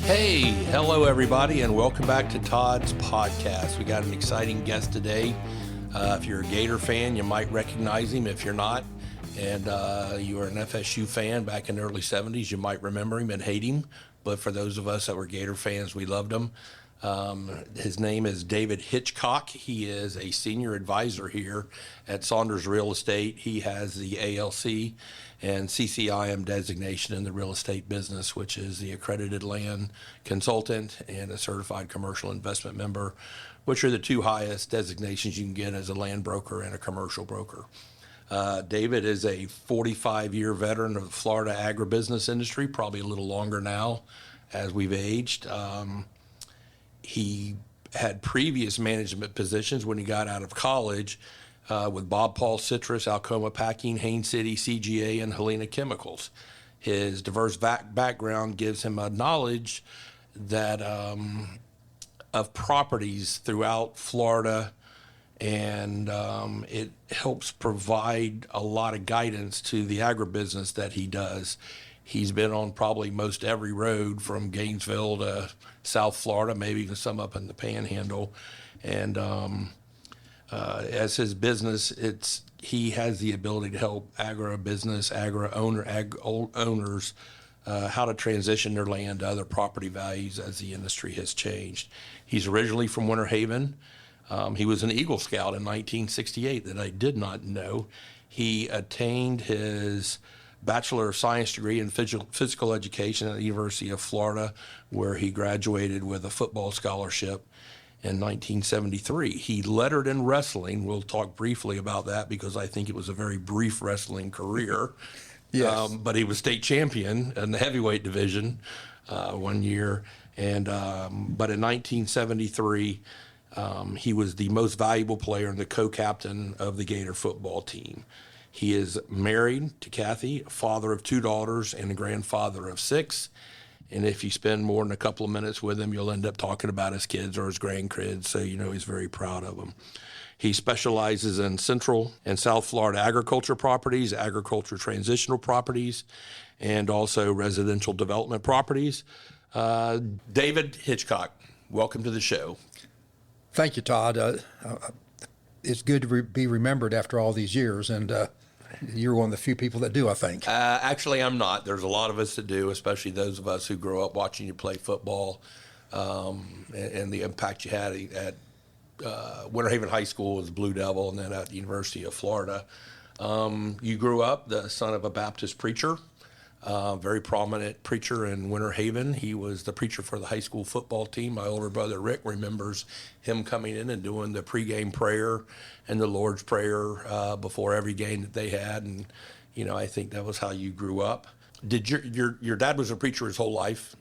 Hey, hello everybody, and welcome back to Todd's podcast. We got an exciting guest today. If you're a Gator fan, you might recognize him. If you're not, and you were an FSU fan back in the early 70s, you might remember him and hate him. But for those of us that were Gator fans, we loved him. His name is David Hitchcock. He is a senior advisor here at Saunders Real Estate. He has the ALC and CCIM designation in the real estate business, which is the accredited land consultant and a certified commercial investment member, which are the two highest designations you can get as a land broker and a commercial broker. David is a 45-year veteran of the Florida agribusiness industry, probably a little longer now as we've aged. He had previous management positions when he got out of college with Bob Paul Citrus, Alcoma Packing, Haines City, CGA, and Helena Chemicals. His diverse background gives him a knowledge that of properties throughout Florida, and it helps provide a lot of guidance to the agribusiness that he does. He's been on probably most every road from Gainesville to South Florida, maybe even some up in the Panhandle. And as his business, he has the ability to help owners how to transition their land to other property values as the industry has changed. He's originally from Winter Haven. He was an Eagle Scout in 1968 that I did not know. He attained his Bachelor of Science degree in physical education at the University of Florida, where he graduated with a football scholarship in 1973. He lettered in wrestling. We'll talk briefly about that because I think it was a very brief wrestling career. Yes. But he was state champion in the heavyweight division 1 year. And but in 1973, he was the most valuable player and the co-captain of the Gator football team. He is married to Kathy, a father of 2 daughters, and a grandfather of 6. And if you spend more than a couple of minutes with him, you'll end up talking about his kids or his grandkids, so you know he's very proud of them. He specializes in Central and South Florida agriculture properties, agriculture transitional properties, and also residential development properties. David Hitchcock, welcome to the show. Thank you, Todd. It's good to be remembered after all these years, and you're one of the few people that do, I think. Actually, I'm not. There's a lot of us that do, especially those of us who grew up watching you play football, and the impact you had at Winter Haven High School as Blue Devil, and then at the University of Florida. You grew up the son of a Baptist preacher, very prominent preacher in Winter Haven. He was the preacher for the high school football team. My older brother Rick remembers him coming in and doing the pregame prayer and the Lord's Prayer before every game that they had. And, you know, I think that was how you grew up. Did your dad was a preacher his whole life?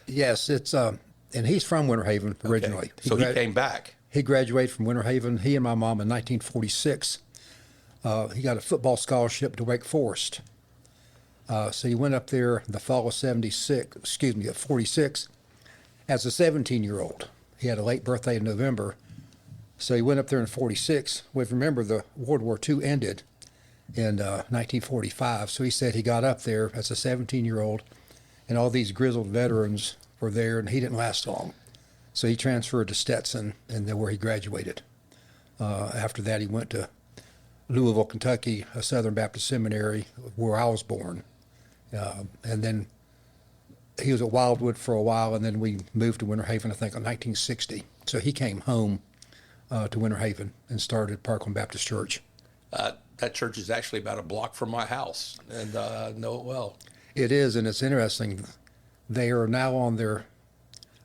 Yes, it's and he's from Winter Haven originally. Okay. So he came back. He graduated from Winter Haven, he and my mom, in 1946. He got a football scholarship to Wake Forest. So he went up there the fall of 46, as a 17-year-old. He had a late birthday in November. So he went up there in 46. Well, remember, the World War II ended in 1945. So he said he got up there as a 17-year-old, and all these grizzled veterans were there, and he didn't last long. So he transferred to Stetson, and then where he graduated. After that, he went to Louisville, Kentucky, a Southern Baptist seminary, where I was born. And then he was at Wildwood for a while, and then we moved to Winter Haven, I think, in 1960. So he came home to Winter Haven and started Parkland Baptist Church. That church is actually about a block from my house, and know it well. It is, and it's interesting. They are now on their,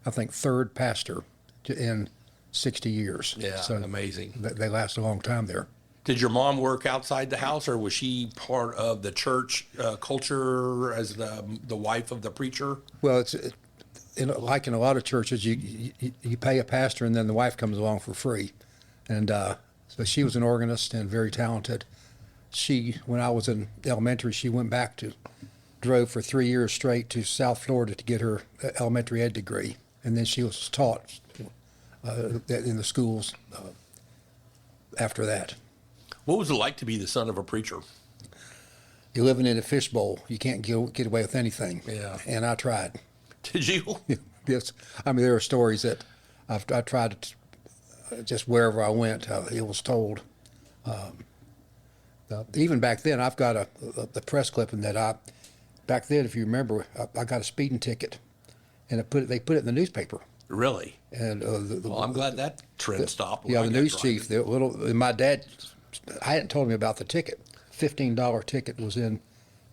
I think, third pastor in 60 years. Yeah, so amazing. They last a long time there. Did your mom work outside the house, or was she part of the church culture as the wife of the preacher? Well, like in a lot of churches, you pay a pastor, and then the wife comes along for free. And so she was an organist and very talented. When I was in elementary, she went back drove for 3 years straight to South Florida to get her elementary ed degree. And then she was taught in the schools after that. What was it like to be the son of a preacher? You're living in a fishbowl. You can't get away with anything. Yeah. And I tried. Did you? Yes, I mean there are stories that I tried to just wherever I went, it was told. Even back then, I've got the press clipping that back then, if you remember, I got a speeding ticket, and they put it in the newspaper. Really? And Well, I'm glad that trend stopped. when yeah, I the got news driving. chief, my dad, I hadn't told him about the ticket. $15 ticket was in.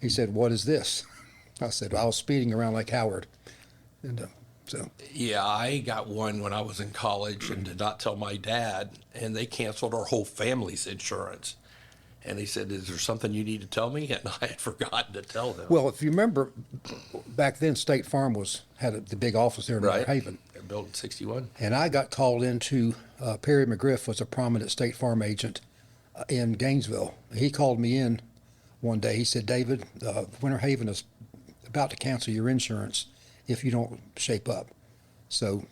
He said, "What is this?" I said, "I was speeding around Lake Howard," and so. Yeah, I got one when I was in college and did not tell my dad, and they canceled our whole family's insurance. And he said, "Is there something you need to tell me?" And I had forgotten to tell them. Well, if you remember, back then State Farm had the big office there in Right. Haven, They're built in 61. and I got called into. Perry McGriff was a prominent State Farm agent in Gainesville. He called me in one day. He said, "David, Winter Haven is about to cancel your insurance if you don't shape up." So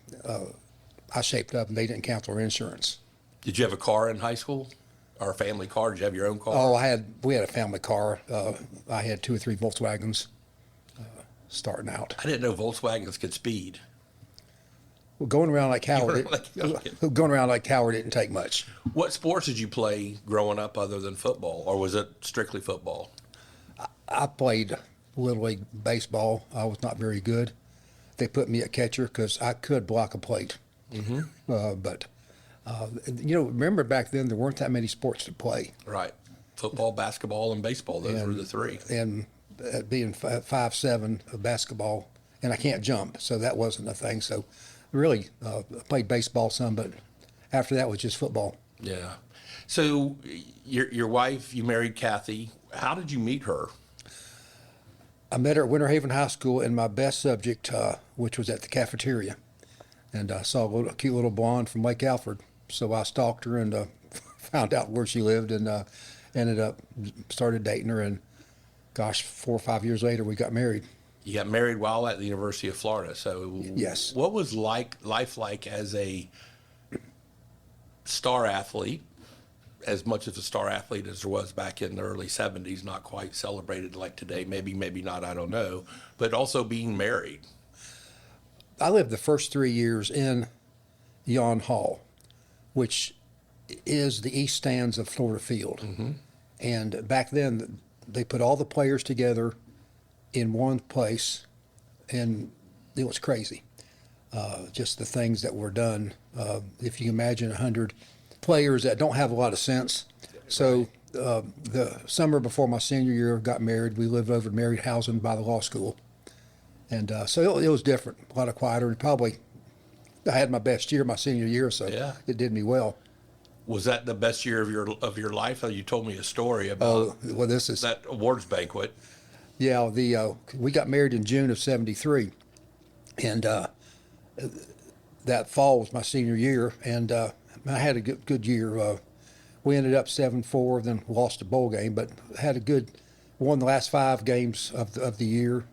I shaped up, and they didn't cancel our insurance. Did you have a car in high school? Or a family car? Did you have your own car? Oh, we had a family car. I had 2 or 3 Volkswagens starting out. I didn't know Volkswagens could speed. Well, going around like Howard, Okay. going around like Howard didn't take much. What sports did you play growing up other than football, or was it strictly football? I played Little League baseball. I was not very good. They put me at catcher because I could block a plate. But remember back then there weren't that many sports to play. Right. Football, basketball, and baseball. Those were the 3. And being 5'7" of basketball, and I can't jump, so that wasn't a thing. So really I played baseball some, but after that was just football. Yeah. So your wife, you married Kathy. How did you meet her? I met her at Winter Haven High School in my best subject, which was at the cafeteria. And I saw a cute little blonde from Lake Alfred. So I stalked her and found out where she lived and ended up started dating her. And gosh, 4 or 5 years later, we got married. You got married while at the University of Florida. So Yes. What was life like as a star athlete? As much of a star athlete as there was back in the early 70s, not quite celebrated like today, maybe not, I don't know, but also being married. I lived the first 3 years in Yon Hall, which is the east stands of Florida Field. And back then, they put all the players together in one place, and it was crazy. Just the things that were done. If you imagine 100 players that don't have a lot of sense. So the summer before my senior year, got married. We lived over in Married Housing by the law school. And so it was different, a lot quieter, and probably I had my best year my senior year, so Yeah. it did me well. Was that the best year of your life? You told me a story about Well, this is that awards banquet. yeah. We got married in June of '73, and that fall was my senior year, and I had a good year. We ended up 7-4, then lost a bowl game, but had won the last 5 games of the year.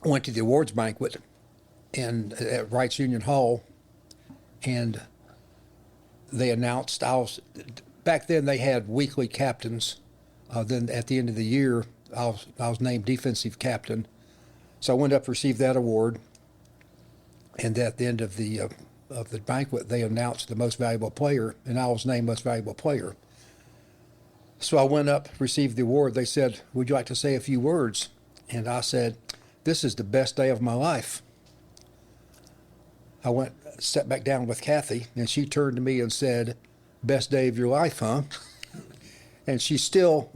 Went to the awards banquet at Wrights Union Hall, and they announced back then they had weekly captains. Then at the end of the year, I was named defensive captain. So I went up to receive that award, and at the end of the banquet, they announced the most valuable player, and I was named most valuable player. So I went up, received the award. They said, "Would you like to say a few words?" And I said, "This is the best day of my life." I sat back down with Kathy, and she turned to me and said, "Best day of your life, huh?" And she still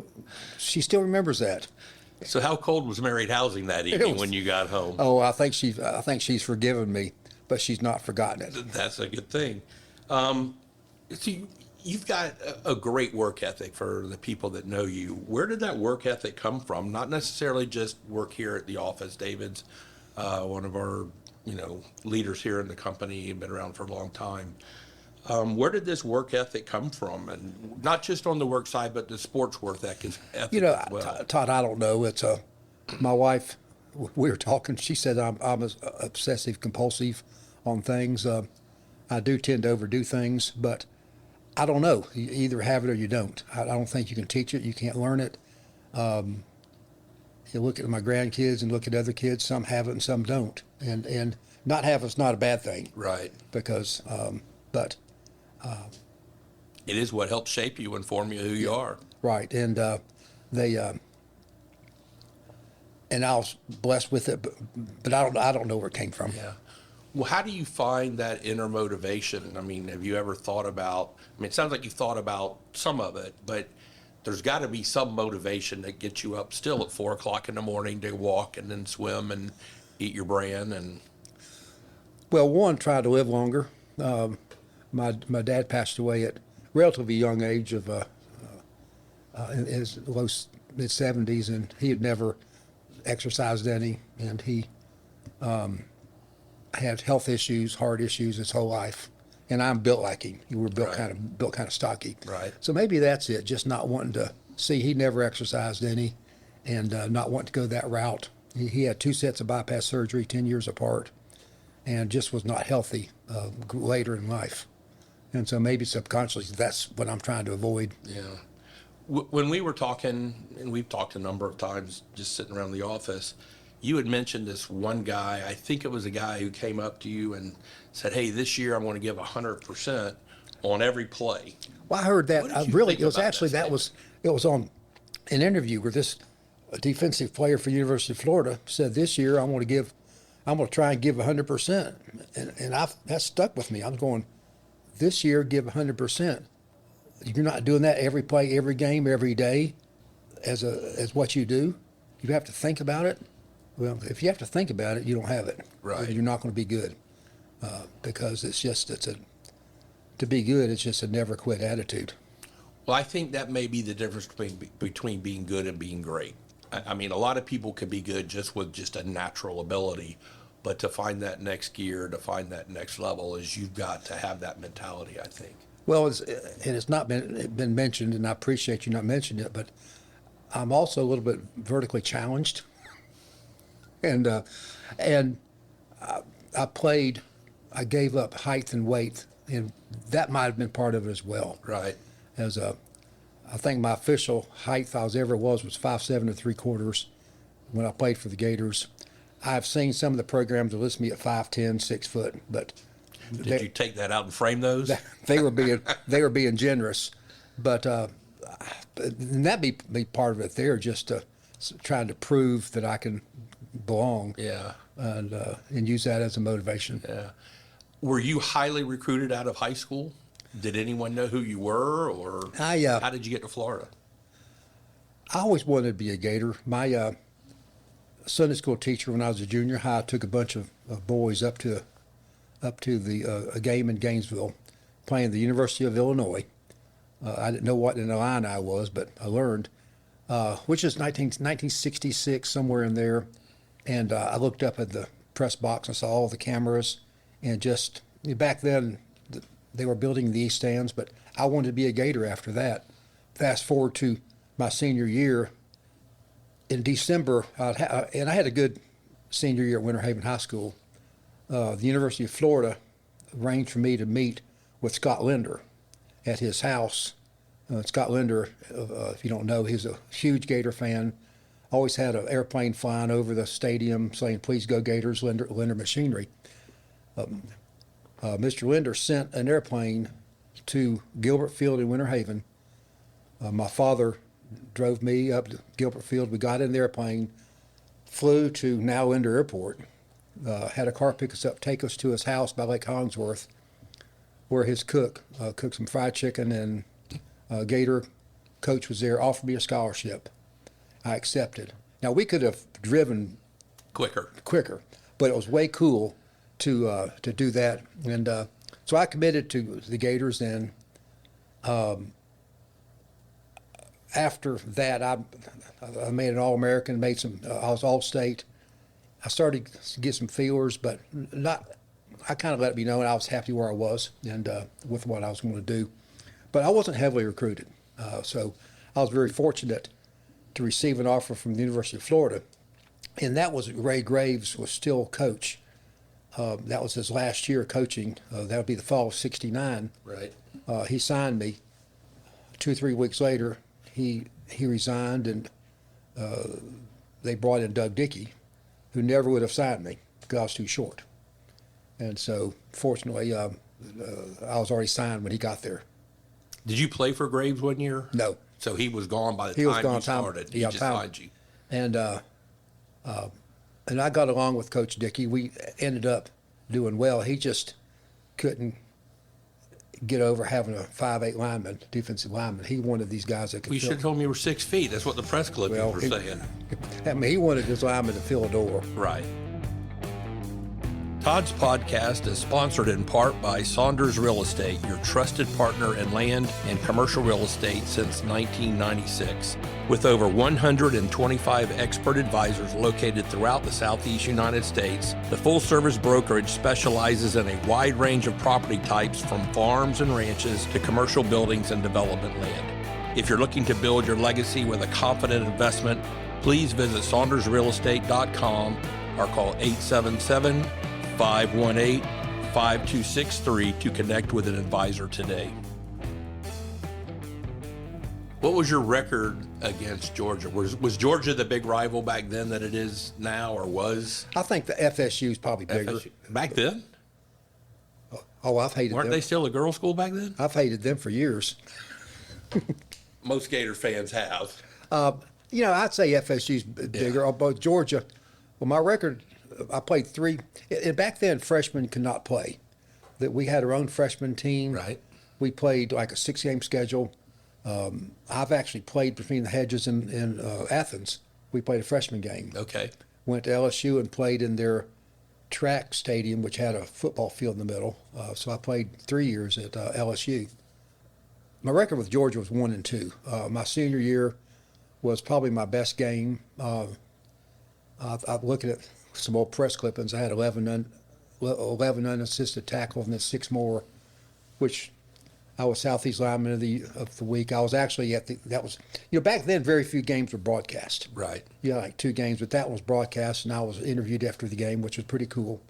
remembers that. So how cold was Married Housing that evening when you got home? Oh, I think she's forgiven me, but she's not forgotten it. That's a good thing. See, you've got a great work ethic for the people that know you. Where did that work ethic come from? Not necessarily just work here at the office. David's one of our leaders here in the company, been around for a long time. Where did this work ethic come from? And not just on the work side, but the sports work ethic as well. Todd, I don't know. It's my wife. We were talking. She said I'm obsessive compulsive on things. I do tend to overdo things, but I don't know. You either have it or you don't. I don't think you can teach it. You can't learn it. You look at my grandkids and look at other kids. Some have it and some don't. And not have it's not a bad thing. Right. Because, but it is what helps shape you and form you who you are. right. And they and I was blessed with it, but I don't know where it came from. Yeah. Well, how do you find that inner motivation? I mean, have you ever thought about, I mean, it sounds like you thought about some of it, but there's got to be some motivation that gets you up still at 4 o'clock in the morning to walk and then swim and eat your bran. And Well, one, try to live longer. My dad passed away at relatively young age of in his low mid 70s, and he had never exercised any, and he had health issues, heart issues his whole life. And I'm built like him. We were built Right. kind of stocky. Right. So maybe that's it. Just not wanting to see. He never exercised any, and not wanting to go that route. He had 2 sets of bypass surgery, 10 years apart, and just was not healthy later in life. And so maybe subconsciously that's what I'm trying to avoid. yeah. When we were talking, and we've talked a number of times just sitting around the office, you had mentioned this one guy. I think it was a guy who came up to you and said, "Hey, this year I'm going to give 100% on every play." Well, I heard that. What did you Really, think it was about actually that it was on an interview where this defensive player for University of Florida said, "This year I'm going to try and give 100%," and that stuck with me. I'm going, "This year give 100%." You're not doing that every play, every game, every day, as what you do. You have to think about it. Well, if you have to think about it, you don't have it. Right. You're not going to be good because to be good, it's just a never quit attitude. Well, I think that may be the difference between being good and being great. I mean, a lot of people can be good just with just a natural ability, but to find that next gear, to find that next level, is you've got to have that mentality, I think. Well, it's not been mentioned, and I appreciate you not mentioning it, but I'm also a little bit vertically challenged, and I gave up height and weight, and that might have been part of it as well. Right. I think my official height I was 5'7" and 3/4 when I played for the Gators. I've seen some of the programs that list me at 5'10", 6 foot, but Did you take that out and frame those? they were being generous, but and that be part of it. There, just trying to prove that I can belong. Yeah. And use that as a motivation. Yeah. Were you highly recruited out of high school? Did anyone know who you were, or how did you get to Florida? I always wanted to be a Gator. My Sunday school teacher, when I was a junior high, took a bunch of boys up to the a game in Gainesville, playing the University of Illinois. I didn't know what an Alumni was, but I learned, which is 1966, somewhere in there. And I looked up at the press box and saw all the cameras, and just back then they were building the East Stands, but I wanted to be a Gator after that. Fast forward to my senior year. In December, and I had a good senior year at Winter Haven High School. The University of Florida arranged for me to meet with Scott Linder at his house. Scott Linder, if you don't know, he's a huge Gator fan. Always had an airplane flying over the stadium saying, "Please go Gators, Linder Machinery." Mr. Linder sent an airplane to Gilbert Field in Winter Haven. My father drove me up to Gilbert Field. We got in the airplane, flew to now Linder Airport, had a car pick us up, take us to his house by Lake Hollingsworth, where his cook cooked some fried chicken, and Gator coach was there, offered me a scholarship. I accepted. Now, we could have driven quicker, but it was way cool to do that. And so I committed to the Gators, and after that, I made an All-American, I was All-State. I started to get some feelers, but I kind of let it be known I was happy where I was and with what I was going to do. But I wasn't heavily recruited. So I was very fortunate to receive an offer from the University of Florida. And that was Ray Graves was still coach. That was his last year coaching. That would be the fall of '69. Right. He signed me. 2 or 3 weeks later, he resigned, and they brought in Doug Dickey, who never would have signed me because I was too short. And so, fortunately, I was already signed when he got there. Did you play for Graves one year? No. So he was gone by the He was time gone you started. He just signed you. And I got along with Coach Dickey. We ended up doing well. He just couldn't get over having a 5'8" lineman, defensive lineman. He wanted these guys that could You should have told me you were 6 feet. That's what the press clippings were saying. I mean, he wanted his lineman to fill a door. Right. Todd's podcast is sponsored in part by Saunders Real Estate, your trusted partner in land and commercial real estate since 1996. With over 125 expert advisors located throughout the Southeast United States, the full-service brokerage specializes in a wide range of property types from farms and ranches to commercial buildings and development land. If you're looking to build your legacy with a confident investment, please visit SaundersRealEstate.com or call 877-518-5263 to connect with an advisor today. What was your record against Georgia? Was Georgia the big rival back then that it is now, or was? I think the FSU is probably bigger. FSU? Back then? Oh, I've hated Weren't them. they still a girls' school back then? I've hated them for years. Most Gator fans have. I'd say FSU's bigger. But Georgia, well, my record, I played 3. And back then, freshmen could not play. That we had our own freshman team. Right. We played like a 6-game schedule. I've actually played between the hedges in Athens. We played a freshman game. Okay. Went to LSU and played in their track stadium, which had a football field in the middle. So I played 3 years at LSU. My record with Georgia was 1-2. My senior year was probably my best game. I'm looking at some old press clippings. I had 11 unassisted tackles and then 6 more, which I was Southeast Lineman of the week. I was actually back then very few games were broadcast. Right. Like 2 games, but that was broadcast, and I was interviewed after the game, which was pretty cool.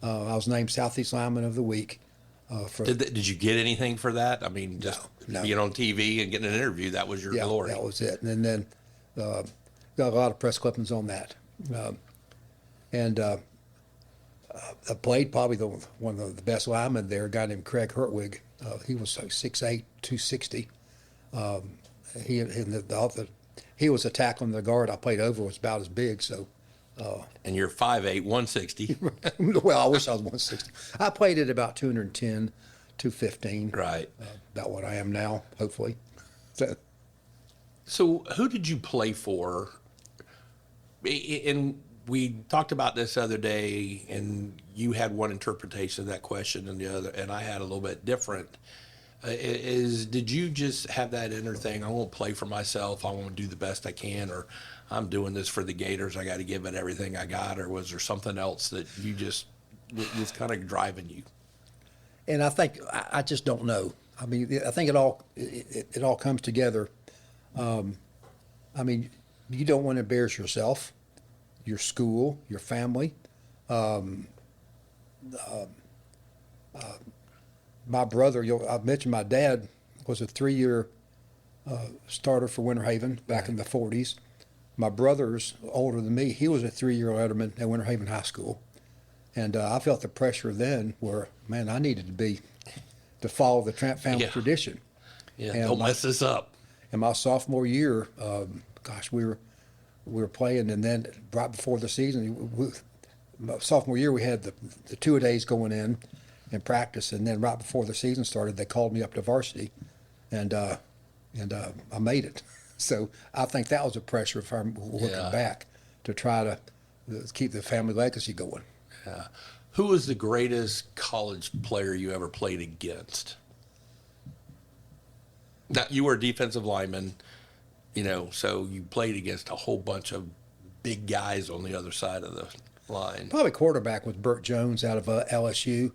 I was named Southeast Lineman of the week. Did you get anything for that? I mean, just No. being on TV and getting an interview, that was your glory. That was it. And then got a lot of press clippings on that. I played probably one of the best linemen there, a guy named Craig Hertwig. He was like 6'8", 260. He was a tackle and the guard I played over was about as big. So, and you're 5'8", 160. well, I wish I was 160. I played at about 210, 215. Right. About what I am now, hopefully. So who did you play for? And we talked about this the other day, and you had one interpretation of that question and the other, and I had a little bit different. Did you just have that inner thing, I won't play for myself, I want to do the best I can, or I'm doing this for the Gators, I got to give it everything I got, or was there something else that you just was kind of driving you? And I think I just don't know. I mean, I think it all comes together. I mean, you don't want to embarrass yourself, your school, your family. My brother, I mentioned my dad was a 3-year starter for Winter Haven back in the 40s. My brother's older than me. He was a 3-year letterman at Winter Haven High School. And I felt the pressure then where, man, I needed to follow the Tramp family tradition. Yeah, and don't mess this up. In my sophomore year, we were playing, and then right before the season, my sophomore year, we had the 2-a-days going in practice, and then right before the season started, they called me up to varsity, and I made it. So I think that was a pressure, if I'm looking back, to try to keep the family legacy going. Yeah. Who was the greatest college player you ever played against? Now, you were a defensive lineman, so you played against a whole bunch of big guys on the other side of the line. Probably quarterback was Burt Jones out of LSU,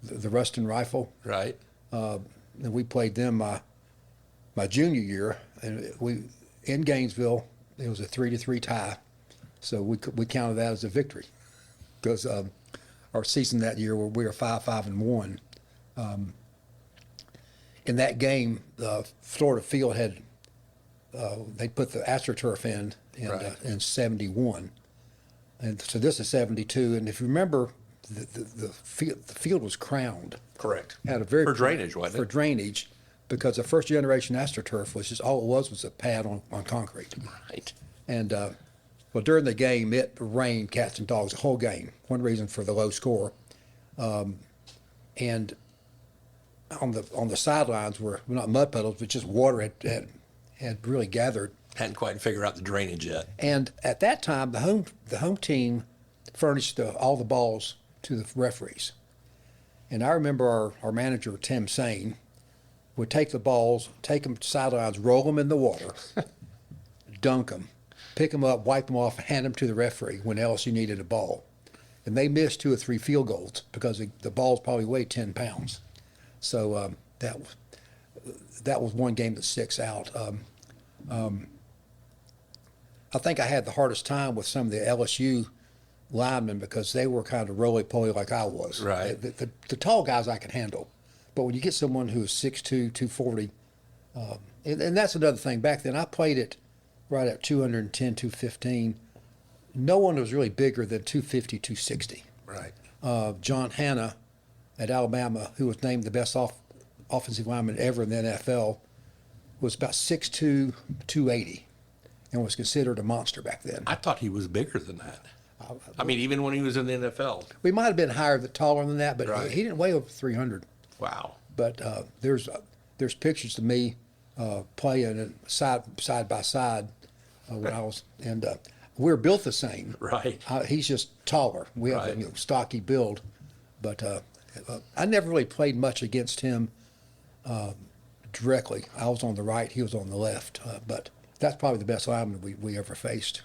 the Ruston Rifle. Right. And we played them my junior year, and we in Gainesville. It was a 3-3 tie, so we counted that as a victory because our season that year we were 5-1. In that game, Florida Field had they put the AstroTurf in in 71. And so this is 72. And if you remember, the field was crowned. Correct. Had a very for drainage, wasn't it? For drainage, because the first generation AstroTurf was just all it was a pad on concrete. Right. And well, during the game, it rained cats and dogs the whole game. One reason for the low score, and on the sidelines were not mud puddles, but just water had really gathered. Hadn't quite figured out the drainage yet. And at that time, the home team furnished all the balls to the referees. And I remember our manager, Tim Sane, would take the balls, take them to sidelines, roll them in the water, dunk them, pick them up, wipe them off, and hand them to the referee when LSU needed a ball. And they missed 2 or 3 field goals because the balls probably weighed 10 pounds. So that was one game that sticks out. I think I had the hardest time with some of the LSU linemen because they were kind of roly-poly like I was. Right. The tall guys I could handle. But when you get someone who is 6'2", 240, and that's another thing. Back then, I played it right at 210, 215. No one was really bigger than 250, 260. Right. John Hanna at Alabama, who was named the best offensive lineman ever in the NFL, was about 6'2", 280, and was considered a monster back then. I thought he was bigger than that. I mean, even when he was in the NFL. We might have been taller than that, but Right. he didn't weigh over 300. Wow. But there's pictures of me playing it side by side when I was, and we're built the same. Right. He's just taller. We have Right. a stocky build, but I never really played much against him directly. I was on the right, he was on the left, but that's probably the best lineman we ever faced.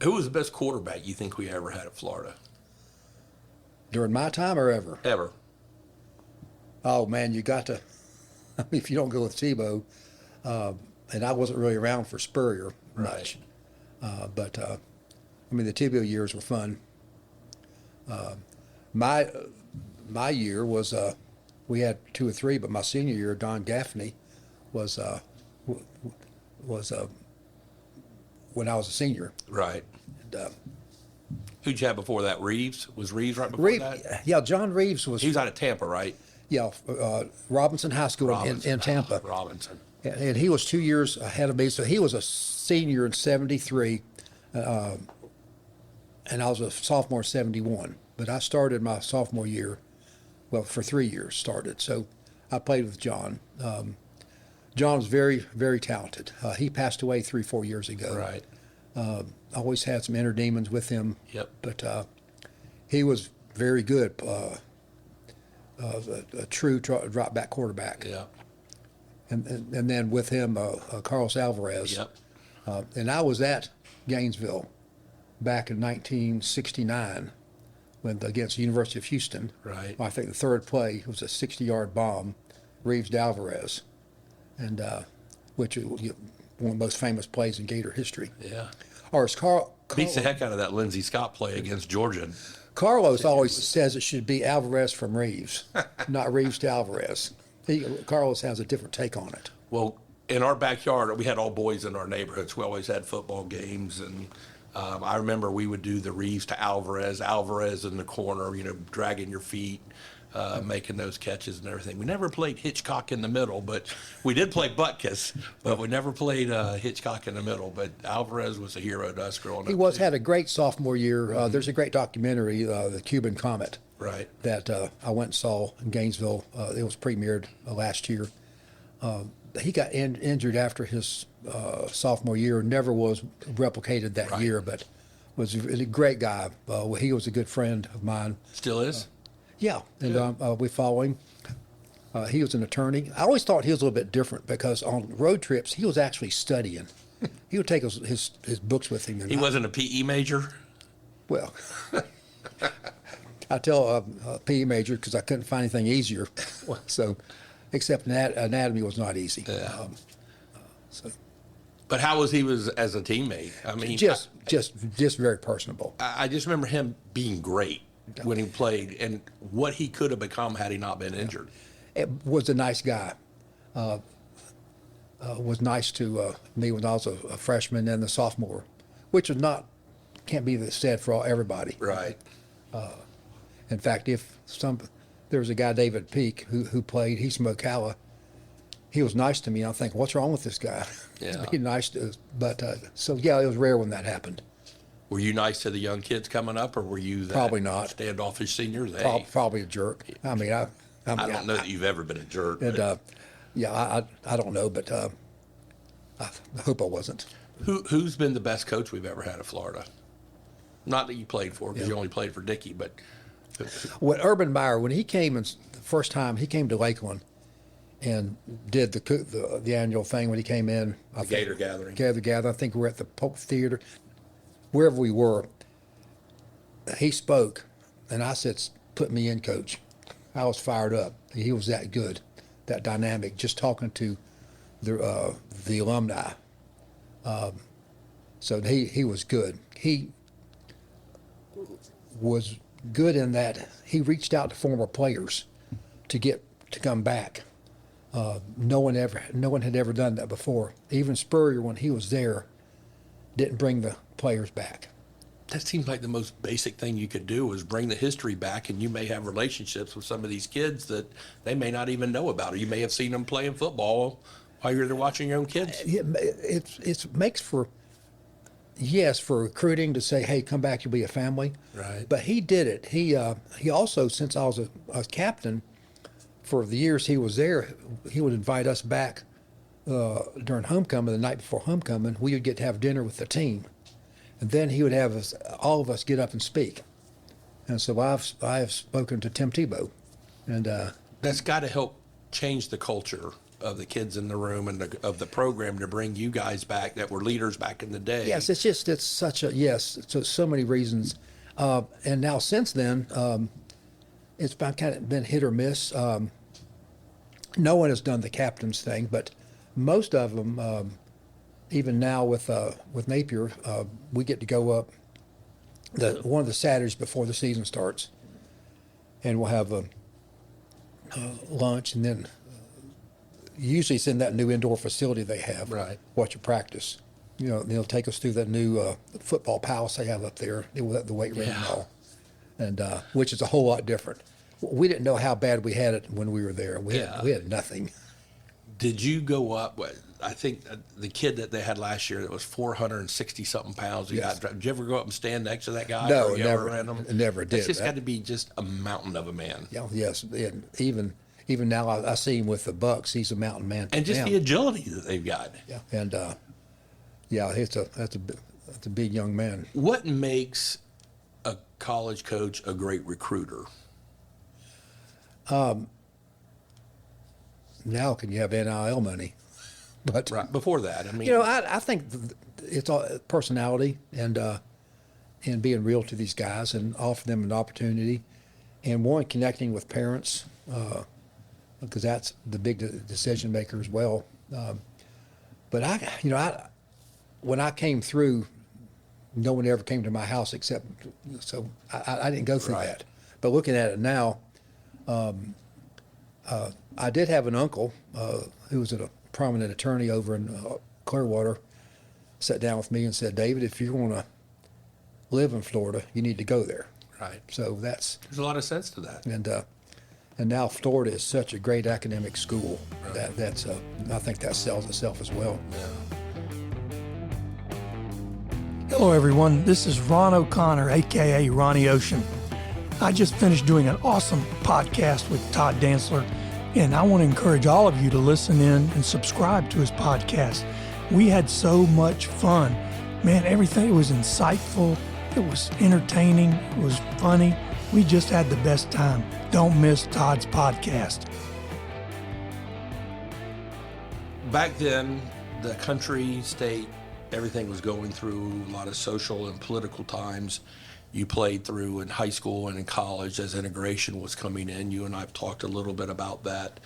Who was the best quarterback you think we ever had at Florida? During my time or ever? Ever. Oh, man, you got to, I mean, if you don't go with Tebow, and I wasn't really around for Spurrier much, but I mean, the Tebow years were fun. My year was, we had 2 or 3, but my senior year, Don Gaffney was when I was a senior. Right. And, Who'd you have before that? Reeves? Was Reeves right before that? Yeah, John Reeves was. He was out of Tampa, right? Yeah, Robinson High School in Tampa. Robinson. And he was 2 years ahead of me, so he was a senior in 73, and I was a sophomore in 71. But I started my sophomore year, well, for 3 years started. So I played with John. John was very, very talented. He passed away 3-4 years ago. Right. I always had some inner demons with him. Yep. But he was very good, a true drop back quarterback. Yeah. And then with him, Carlos Alvarez. Yep. And I was at Gainesville back in 1969 against the University of Houston. Right. I think the third play was a 60-yard bomb, Reeves to Alvarez, and which is one of the most famous plays in Gator history. Yeah. Or as Beats the heck out of that Lindsey Scott play against Georgia. Carlos always says it should be Alvarez from Reeves, not Reeves to Alvarez. Carlos has a different take on it. Well, in our backyard, we had all boys in our neighborhoods. We always had football games, and I remember we would do the Reeves to Alvarez in the corner, dragging your feet, making those catches and everything. We never played Hitchcock in the middle, but we did play Butkus, but we never played Hitchcock in the middle. But Alvarez was a hero to us growing up. Had a great sophomore year. There's a great documentary, The Cuban Comet, right, that I went and saw in Gainesville. It was premiered last year. He got injured after his sophomore year, never was replicated that Right. year, but was a great guy. He was a good friend of mine. Still is? Yeah, and we follow him. He was an attorney. I always thought he was a little bit different because on road trips, he was actually studying. He would take his books with him. He wasn't a PE major? Well, I tell a PE major because I couldn't find anything easier. So, except anatomy was not easy. Yeah. But how was he as a teammate? I mean, just very personable. I just remember him being great when he played and what he could have become had he not been injured. It was a nice guy. was nice to me when I was a freshman and a sophomore, which is not, can't be said for everybody. Right. In fact, there was a guy, David Peake, who played, he's from Ocala. He was nice to me. I think, what's wrong with this guy? Yeah. He's nice to us. But, so yeah, it was rare when that happened. Were you nice to the young kids coming up, or were you that Probably not. standoffish seniors? Hey, Probably a jerk. I mean, I don't know that you've ever been a jerk. And, but yeah, I don't know, but I hope I wasn't. who's been the best coach we've ever had at Florida? Not that you played for, because you only played for Dickey, but When Urban Meyer, when he came the first time, he came to Lakeland and did the annual thing when he came in. the Gator gathering. Gather. I think we were at the Polk Theater, wherever we were. He spoke, and I said, "Put me in, coach." I was fired up. He was that good, that dynamic. Just talking to the alumni. So he was good. He was good in that he reached out to former players to come back. No one had ever done that before. Even Spurrier, when he was there, didn't bring the players back. That seems like the most basic thing you could do is bring the history back, and you may have relationships with some of these kids that they may not even know about, or you may have seen them playing football while you're there watching your own kids. It makes for recruiting to say, hey, come back, you'll be a family. Right. But he did it. He also, since I was a captain, for the years he was there, he would invite us back during homecoming, the night before homecoming. We would get to have dinner with the team. And then he would have all of us get up and speak. And so I have spoken to Tim Tebow. And That's got to help change the culture of the kids in the room and of the program to bring you guys back that were leaders back in the day. yes, it's such a, yes, so many reasons. And now since then, it's been hit or miss. No one has done the captain's thing, but most of them, even now with Napier, we get to go up one of the Saturdays before the season starts, and we'll have lunch, and then usually it's in that new indoor facility they have. Right. Watch a practice. You know, they'll take us through that new football palace they have up there, the weight room and all, and which is a whole lot different. We didn't know how bad we had it when we were there. We had nothing. Did you go up? I think the kid that they had last year that was 460 something pounds. Yes. Did you ever go up and stand next to that guy? No, Or you never. ever ran him? Never did. It's just That- got to be just a mountain of a man. Yeah, yes, and even now I see him with the Bucks. He's a mountain man. And just down. the agility that they've got. Yeah, and that's a big young man. What makes a college coach a great recruiter? Now can you have NIL money? But Right. Before that, I mean, you know, I think it's all personality and being real to these guys and offer them an opportunity, and one connecting with parents because that's the big decision maker as well. But when I came through, no one ever came to my house except so I didn't go through Right. that. But looking at it now, I did have an uncle who was a prominent attorney over in Clearwater, sat down with me and said, David, if you want to live in Florida, you need to go there. right. So There's a lot of sense to that. and now Florida is such a great academic school that's I think that sells itself as well. Hello, everyone. This is Ron O'Connor, aka Ronnie Ocean. I just finished doing an awesome podcast with Todd Dantzler, and I want to encourage all of you to listen in and subscribe to his podcast. We had so much fun. Man, everything was insightful. It was entertaining. It was funny. We just had the best time. Don't miss Todd's podcast. Back then, the country, state, everything was going through a lot of social and political times. You played through in high school and in college as integration was coming in. You and I have talked a little bit about that.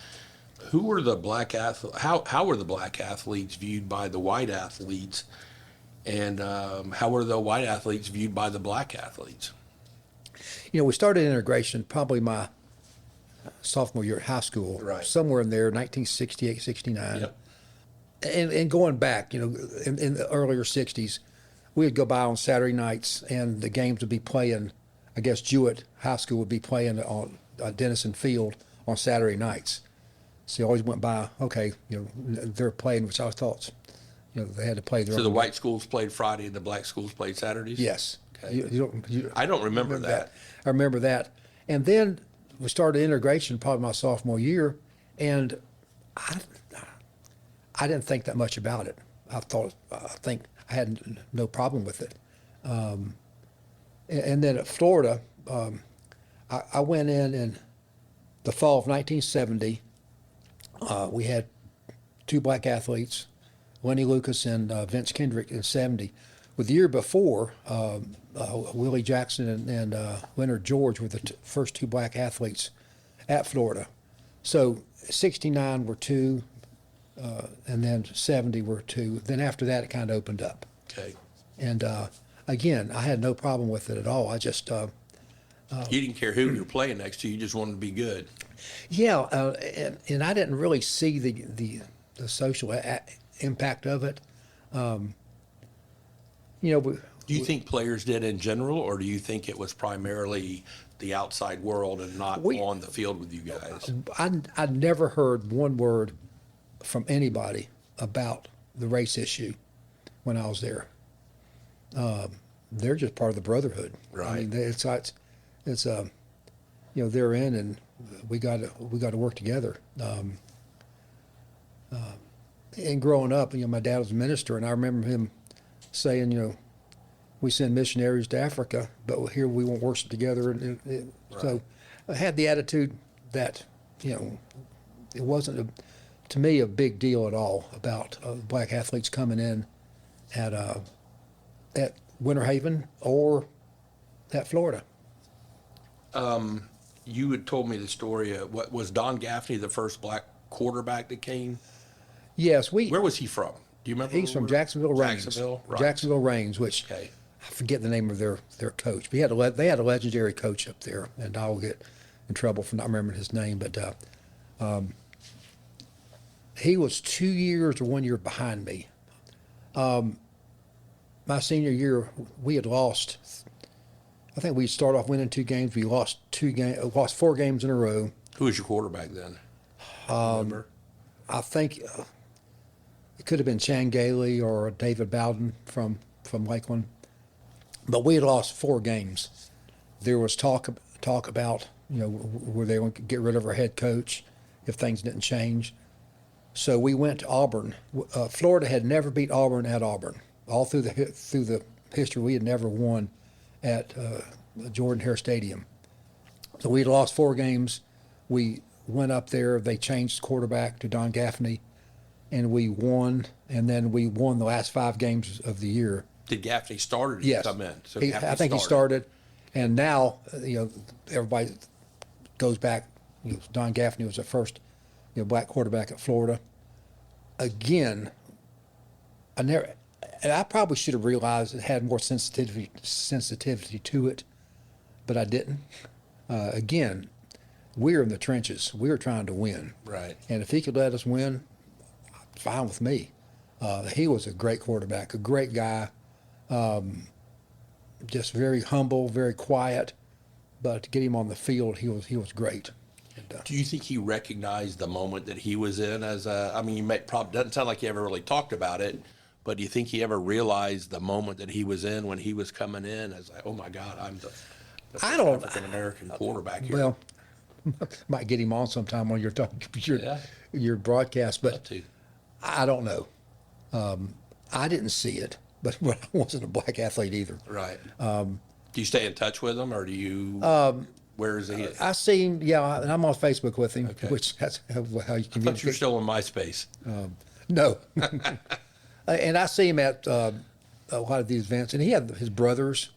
Who were the black athletes? How were the black athletes viewed by the white athletes, and how were the white athletes viewed by the black athletes? You know, we started integration probably my sophomore year at high school, Right. somewhere in there, 1968, 69. Yep. And going back, in the earlier '60s, we would go by on Saturday nights, and the games would be playing. I guess Jewett High School would be playing on Denison Field on Saturday nights. So you always went by. Okay, they're playing, which I thought, they had to play their. So own the game. white schools played Friday and the black schools played Saturdays? Yes. Okay. You I don't remember that. I remember that. And then we started integration probably my sophomore year, and I didn't think that much about it. I think I had no problem with it. And then at Florida, I went in the fall of 1970. We had two black athletes, Lenny Lucas and Vince Kendrick in '70. With the year before, Willie Jackson and Leonard George were the first two black athletes at Florida. So '69 were two, and then '70 were two. Then after that, it kind of opened up. Okay. And again, I had no problem with it at all. I just You didn't care who you were playing next to. You just wanted to be good. yeah, and I didn't really see the social impact of it. Do you think players did in general, or do you think it was primarily the outside world and not on the field with you guys? I never heard one word from anybody about the race issue when I was there. They're just part of the brotherhood. Right. I mean, it's they're in, and we got to work together. And growing up, my dad was a minister, and I remember him saying, we send missionaries to Africa, but here we won't worship together. And so I had the attitude that, it wasn't, to me, a big deal at all about black athletes coming in at Winter Haven or at Florida. You had told me the story. What was Don Gaffney the first black quarterback that came? Yes, Where was he from? Do you remember? He's from Jacksonville Reigns. Jacksonville, right. Jacksonville Reigns, which Okay. I forget the name of their coach. But they had a legendary coach up there, and I'll get in trouble for not remembering his name. But he was 2 years or 1 year behind me. My senior year, we had lost. I think we started off winning 2 games. We lost 4 games in a row. Who was your quarterback then? Remember? I think it could have been Chan Gailey or David Bowden from Lakeland. But we had lost 4 games. There was talk about, were they going to get rid of our head coach if things didn't change. So we went to Auburn. Florida had never beat Auburn at Auburn. All through the history, we had never won at Jordan-Hare Stadium. So we had lost 4 games. We went up there. They changed quarterback to Don Gaffney, and we won. And then we won the last 5 games of the year. Did Gaffney start or did Yes. he come in? So I think he started. And now, everybody goes back. Don Gaffney was the first, black quarterback at Florida. Again, I probably should have realized it had more sensitivity to it, but I didn't. Again, we're in the trenches. We're trying to win. Right. And if he could let us win, fine with me. He was a great quarterback, a great guy, just very humble, very quiet. But to get him on the field, he was great. And, Do you think he recognized the moment that he was in probably doesn't sound like he ever really talked about it, but do you think he ever realized the moment that he was in when he was coming in as like, oh my God, I'm the I don't- African-American quarterback here? well, might get him on sometime on your broadcast, Love but to. I don't know. I didn't see it, but I wasn't a black athlete either. Right. Do you stay in touch with him, or do you? Where is he? I see him, yeah, and I'm on Facebook with him, Okay. which that's how you I thought you were communicate. still in MySpace. No. And I see him at a lot of these events, and he had his brothers,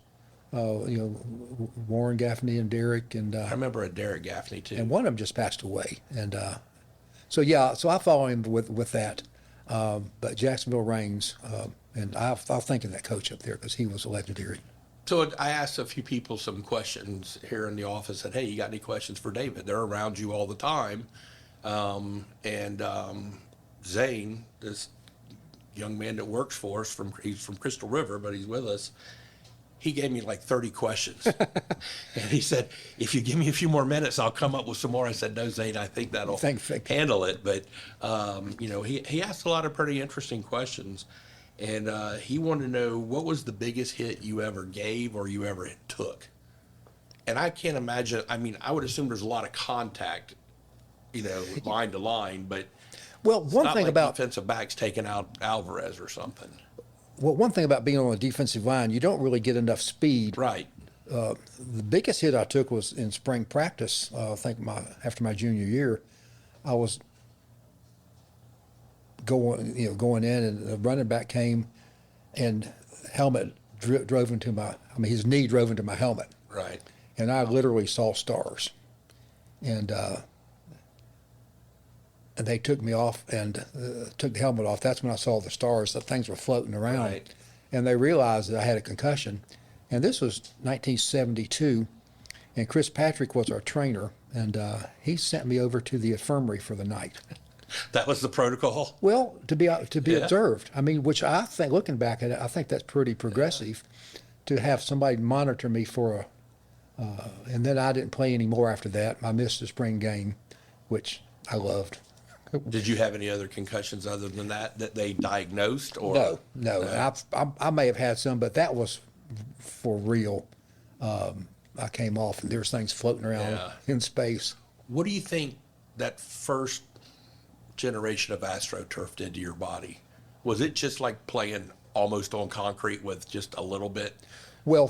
Warren Gaffney and Derek, and I remember a Derek Gaffney too. one of them just passed away. And so I follow him with that. But Jacksonville Reigns, and I'll think of that coach up there because he was legendary. So I asked a few people some questions here in the office. Said, "Hey, you got any questions for David?" They're around you all the time, and Zane, this young man that works for us he's from Crystal River, but he's with us. He gave me like 30 questions. And he said, if you give me a few more minutes, I'll come up with some more. I said, no, Zane, I think that'll handle it. But, he asked a lot of pretty interesting questions. And he wanted to know, what was the biggest hit you ever gave or you ever took? And I can't imagine, I would assume there's a lot of contact, line to line, but well, one not thing like about defensive backs taking out Alvarez or something. Well, one thing about being on the defensive line, you don't really get enough speed. Right. The biggest hit I took was in spring practice. I think after my junior year, I was going in, and the running back came, and helmet drove into his knee drove into my helmet. Right. And I literally saw stars. And they took me off and took the helmet off. That's when I saw the stars. The things were floating around. Right. And they realized that I had a concussion. And this was 1972, and Chris Patrick was our trainer, and he sent me over to the infirmary for the night. That was the protocol? Well, to be observed. Which I think, looking back at it, I think that's pretty progressive to have somebody monitor me for and then I didn't play anymore after that. I missed the spring game, which I loved. Did you have any other concussions other than that they diagnosed? Or No. I may have had some, but that was for real. I came off, and there's things floating around in space. What do you think that first generation of AstroTurf did to your body? Was it just like playing almost on concrete with just a little bit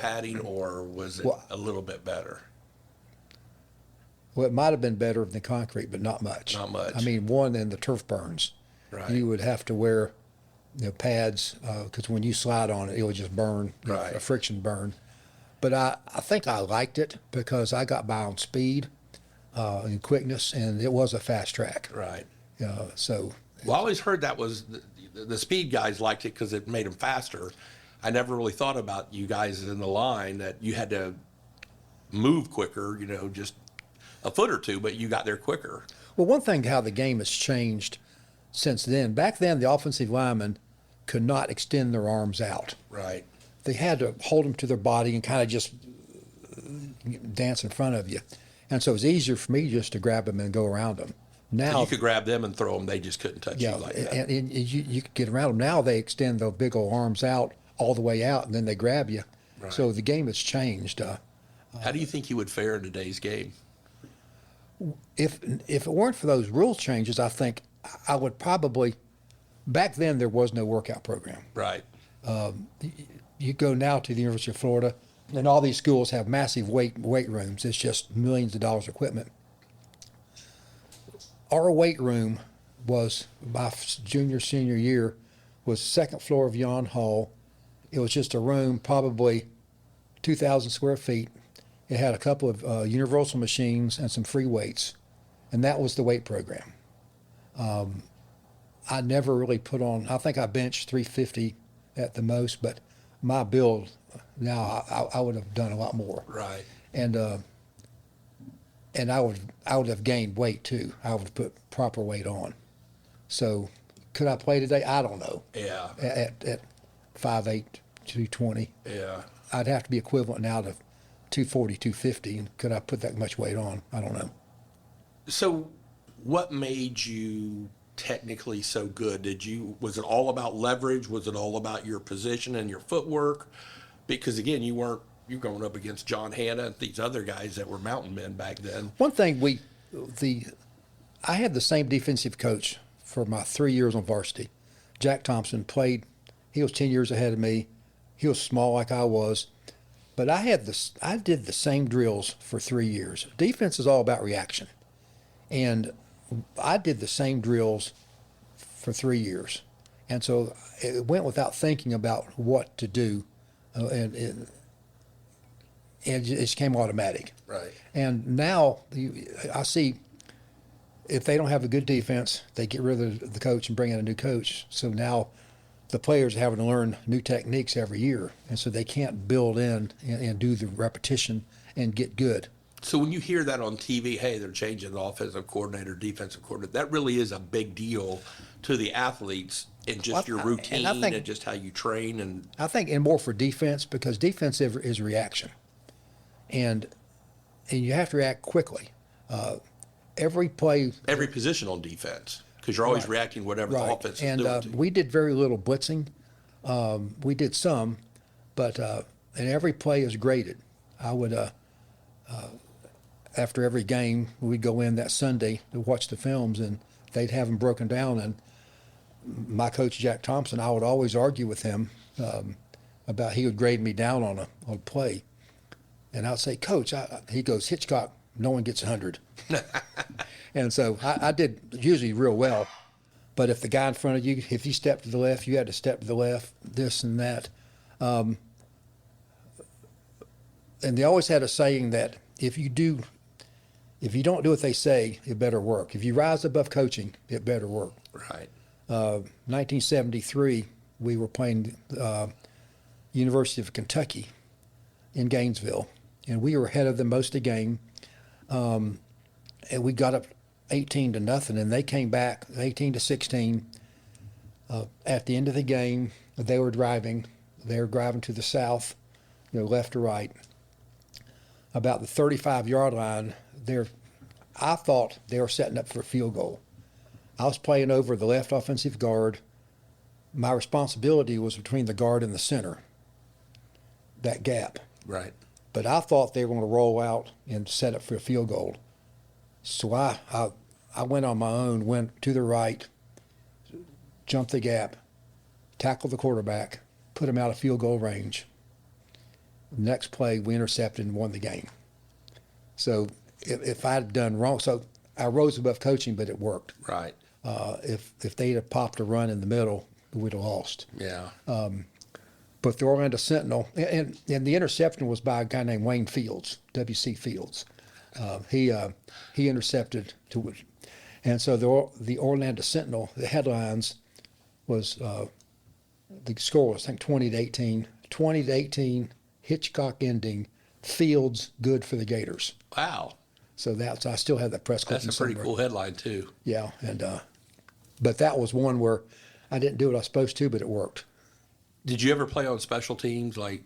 padding, or was it a little bit better? Well, it might have been better than concrete, but not much. Not much. One, in the turf burns. Right. You would have to wear pads, because when you slide on it, it would just burn, Right. a friction burn. But I think I liked it because I got by on speed and quickness, and it was a fast track. Right. So. Well, I always heard that was the speed guys liked it because it made them faster. I never really thought about you guys in the line that you had to move quicker, just a foot or two, but you got there quicker. Well, one thing, how the game has changed since then. Back then, the offensive linemen could not extend their arms out. Right. They had to hold them to their body and kind of just dance in front of you. And so it was easier for me just to grab them and go around them. Now, So you could grab them and throw them. They just couldn't touch you like that. And you could get around them. Now they extend those big old arms out all the way out, and then they grab you. Right. So the game has changed. How do you think you would fare in today's game? If it weren't for those rule changes, I think I would probably. Back then, there was no workout program. Right. You go now to the University of Florida, and all these schools have massive weight rooms. It's just millions of dollars of equipment. Our weight room was, my senior year, was second floor of Yon Hall. It was just a room, probably 2,000 square feet. It had a couple of universal machines and some free weights, and that was the weight program. I never really put on, I think I benched 350 at the most, but my build now, I would have done a lot more. Right. And I would have gained weight too. I would have put proper weight on. So could I play today? I don't know. Yeah. At 5'8", 220. Yeah. I'd have to be equivalent now to 240, 250. And could I put that much weight on? I don't know. So what made you technically so good? Was it all about leverage? Was it all about your position and your footwork? Because again, you're going up against John Hanna and these other guys that were mountain men back then. One thing I had the same defensive coach for my 3 years on varsity. Jack Thompson played. He was 10 years ahead of me. He was small like I was, but I did the same drills for 3 years. Defense is all about reaction, and I did the same drills for 3 years, and so it went without thinking about what to do, and it just came automatic. Right. And now I see if they don't have a good defense, they get rid of the coach and bring in a new coach. So now the players are having to learn new techniques every year, and so they can't build in and do the repetition and get good. So when you hear that on TV, hey, they're changing the offensive coordinator, defensive coordinator, that really is a big deal to the athletes. and just your routine and just how you train? And I think and more for defense, because defense is reaction, and you have to react quickly. Every play, every position on defense, because you're always Right. reacting whatever the offense is and doing to you. we did very little blitzing. We did some, but and every play is graded. I would after every game we'd go in that Sunday to watch the films, and they'd have them broken down. And my coach Jack Thompson, I would always argue with him about he would grade me down on a play, and I'd say, Coach, he goes, Hitchcock, no one gets 100. And so I did usually real well. But if the guy in front of you, if he stepped to the left, you had to step to the left, this and that. And they always had a saying that if you don't do what they say, it better work. If you rise above coaching, it better work. Right. 1973, we were playing University of Kentucky in Gainesville, and we were ahead of them most of the game. And we got up 18-0, and they came back 18-16. At the end of the game, they were driving to the south, left or right. About the 35-yard line, I thought they were setting up for a field goal. I was playing over the left offensive guard. My responsibility was between the guard and the center, that gap. Right. But I thought they were going to roll out and set up for a field goal. So I went on my own, went to the right, jumped the gap, tackled the quarterback, put him out of field goal range. Next play, we intercepted and won the game. So if I had done wrong, so I rose above coaching, but it worked. Right. If they'd have popped a run in the middle, we'd have lost. Yeah. But the Orlando Sentinel, and the interception was by a guy named Wayne Fields, W.C. Fields. He intercepted to, and so the Orlando Sentinel, the headlines was the score was I think 20-18, 20-18, Hitchcock ending, Fields good for the Gators. Wow. So I still have that press clipping. That's a pretty somewhere. cool headline too. Yeah, and but that was one where I didn't do what I was supposed to, but it worked. Did you ever play on special teams? Like,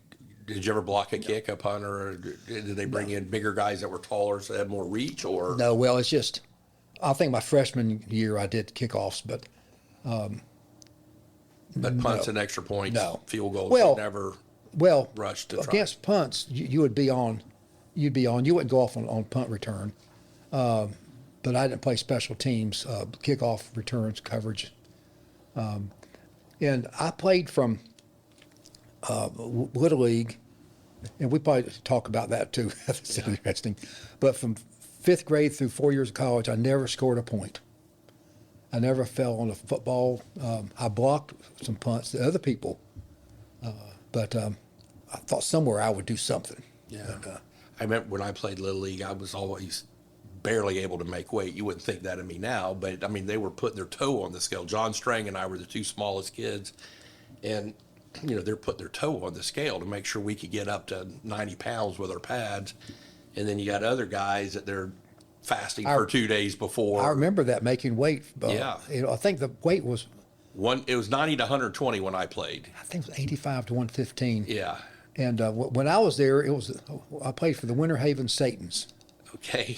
did you ever block a kick, a punter, or did they bring in bigger guys that were taller so they had more reach? Or No, well, it's just I think my freshman year I did kickoffs, but punts and extra points, No. field goals, Well, you never rushed to try. against punts, you would be on. You'd be on. You wouldn't go off on punt return. But I didn't play special teams, kickoff returns, coverage. And I played from Little League, and we probably talk about that too. That's interesting. But from 5th grade through 4 years of college, I never scored a point. I never fell on a football. I blocked some punts to other people, but I thought somewhere I would do something. Yeah. But, I remember when I played Little League, I was always barely able to make weight. You wouldn't think that of me now, but I mean, they were putting their toe on the scale. John Strang and I were the two smallest kids, and they're putting their toe on the scale to make sure we could get up to 90 pounds with our pads. And then you got other guys that they're fasting for 2 days before. I remember that, making weight. Yeah. I think the weight was, It was 90 to 120 when I played. I think it was 85 to 115. Yeah. And when I was there, I played for the Winter Haven Satans. Okay.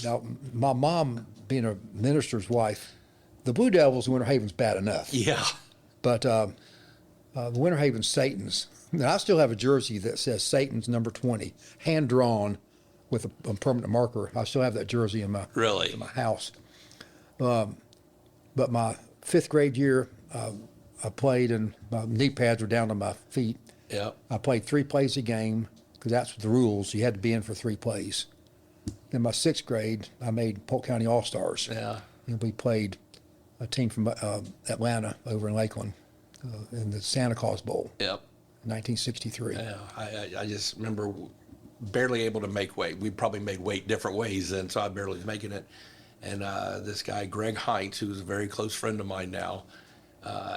Now, my mom, being a minister's wife, the Blue Devils, Winter Haven's bad enough. Yeah. But the Winter Haven Satans, and I still have a jersey that says Satans number 20, hand drawn with a permanent marker. I still have that jersey in my Really? in my house. But my 5th grade year, I played, and my knee pads were down to my feet. Yeah. I played 3 plays a game because that's the rules. You had to be in for 3 plays. In my 6th grade, I made Polk County All-Stars. Yeah. And we played a team from Atlanta over in Lakeland in the Santa Claus Bowl, Yep. 1963. Yeah. I just remember barely able to make weight. We probably made weight different ways then, so I barely was making it. And this guy, Greg Heinz, who's a very close friend of mine now,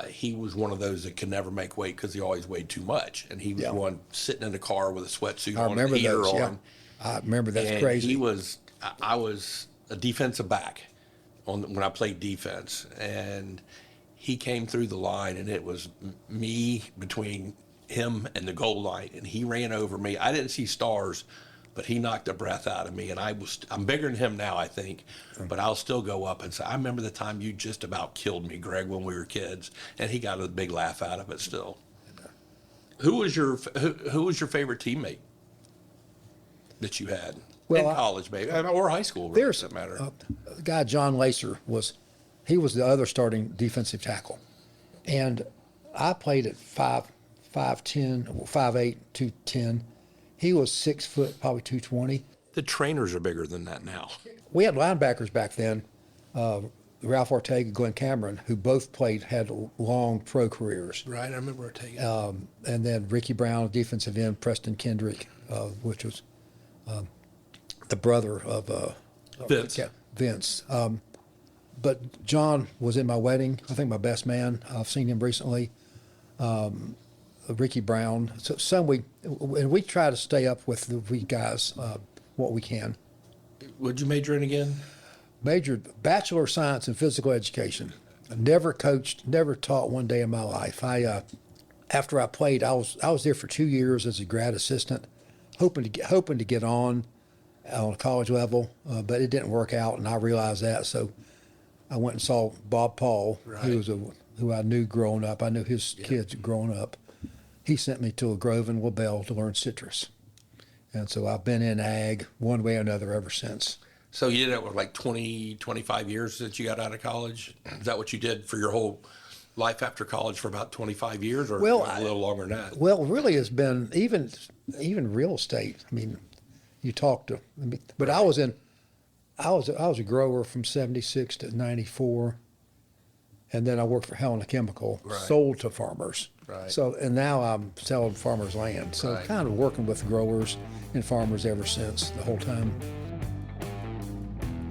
he was one of those that could never make weight because he always weighed too much. And he was one sitting in the car with a sweatsuit I on, remember a heater those, on. yeah. I remember that's And crazy. I was a defensive back when I played defense, and he came through the line, and it was me between him and the goal line, and he ran over me. I didn't see stars, but he knocked the breath out of me, and I'm bigger than him now, I think, but I'll still go up and say, I remember the time you just about killed me, Greg, when we were kids, and he got a big laugh out of it still. Who was your favorite teammate that you had in college, maybe, or high school? Really, doesn't matter. The guy John Lacer was the other starting defensive tackle, and I played at 5'10", 5'8", 210. He was 6 foot, probably 220. The trainers are bigger than that now. We had linebackers back then, Ralph Ortega, Glenn Cameron, who both had long pro careers. Right, I remember Ortega. And then Ricky Brown, defensive end, Preston Kendrick, which was the brother of Vince. But John was in my wedding. I think my best man. I've seen him recently. Ricky Brown. So we try to stay up with the guys what we can. What'd you major in again? Majored Bachelor of Science in Physical Education. I never coached, never taught one day in my life. After I played, I was there for 2 years as a grad assistant, hoping to get on a college level, but it didn't work out, and I realized that. So I went and saw Bob Paul, who I knew growing up. I knew his kids growing up. He sent me to a grove in LaBelle to learn citrus. And so I've been in ag one way or another ever since. So you did it for like 20, 25 years since you got out of college? Is that what you did for your whole life after college, for about 25 years, or a little longer than that? Well, really it's been even real estate. I mean, you talk to, but I was a grower from 76 to 94. And then I worked for Helena Chemical, sold to farmers. Right. So, and now I'm selling farmers' land. So kind of working with growers and farmers ever since, the whole time.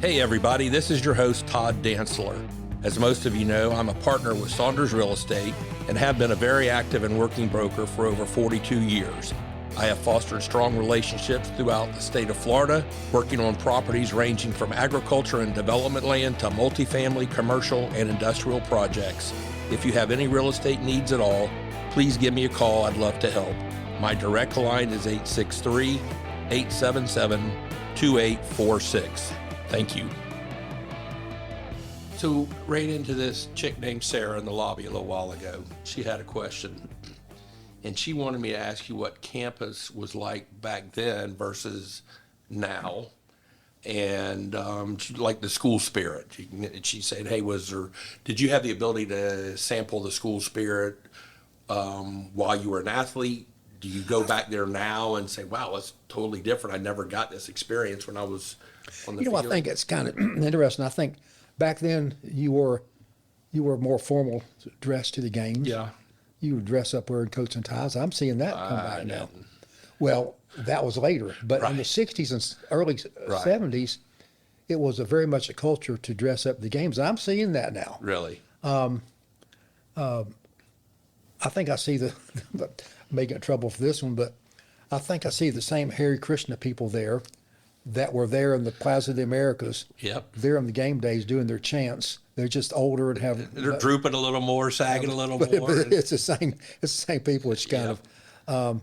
Hey everybody, this is your host, Todd Dantzler. As most of you know, I'm a partner with Saunders Real Estate and have been a very active and working broker for over 42 years. I have fostered strong relationships throughout the state of Florida, working on properties ranging from agriculture and development land to multifamily, commercial, and industrial projects. If you have any real estate needs at all, please give me a call. I'd love to help. My direct line is 863-877-2846. Thank you. So ran into this chick named Sarah in the lobby a little while ago. She had a question. And she wanted me to ask you what campus was like back then versus now, and like the school spirit. She said, hey, did you have the ability to sample the school spirit while you were an athlete? Do you go back there now and say, wow, it's totally different. I never got this experience when I was on the field. I think it's kind of interesting. I think back then you were more formal dressed to the games. Yeah. You would dress up wearing coats and ties. I'm seeing that come back now. Well, that was later. But in the 60s and early 70s, it was very much a culture to dress up the games. I'm seeing that now. Really? I think I see I may get in trouble for this one, but I think I see the same Hare Krishna people there that were there in the Plaza of the Americas. Yep. There on the game days doing their chants. They're just older and they're drooping a little more, sagging a little more. But it's the same people. It's kind of, I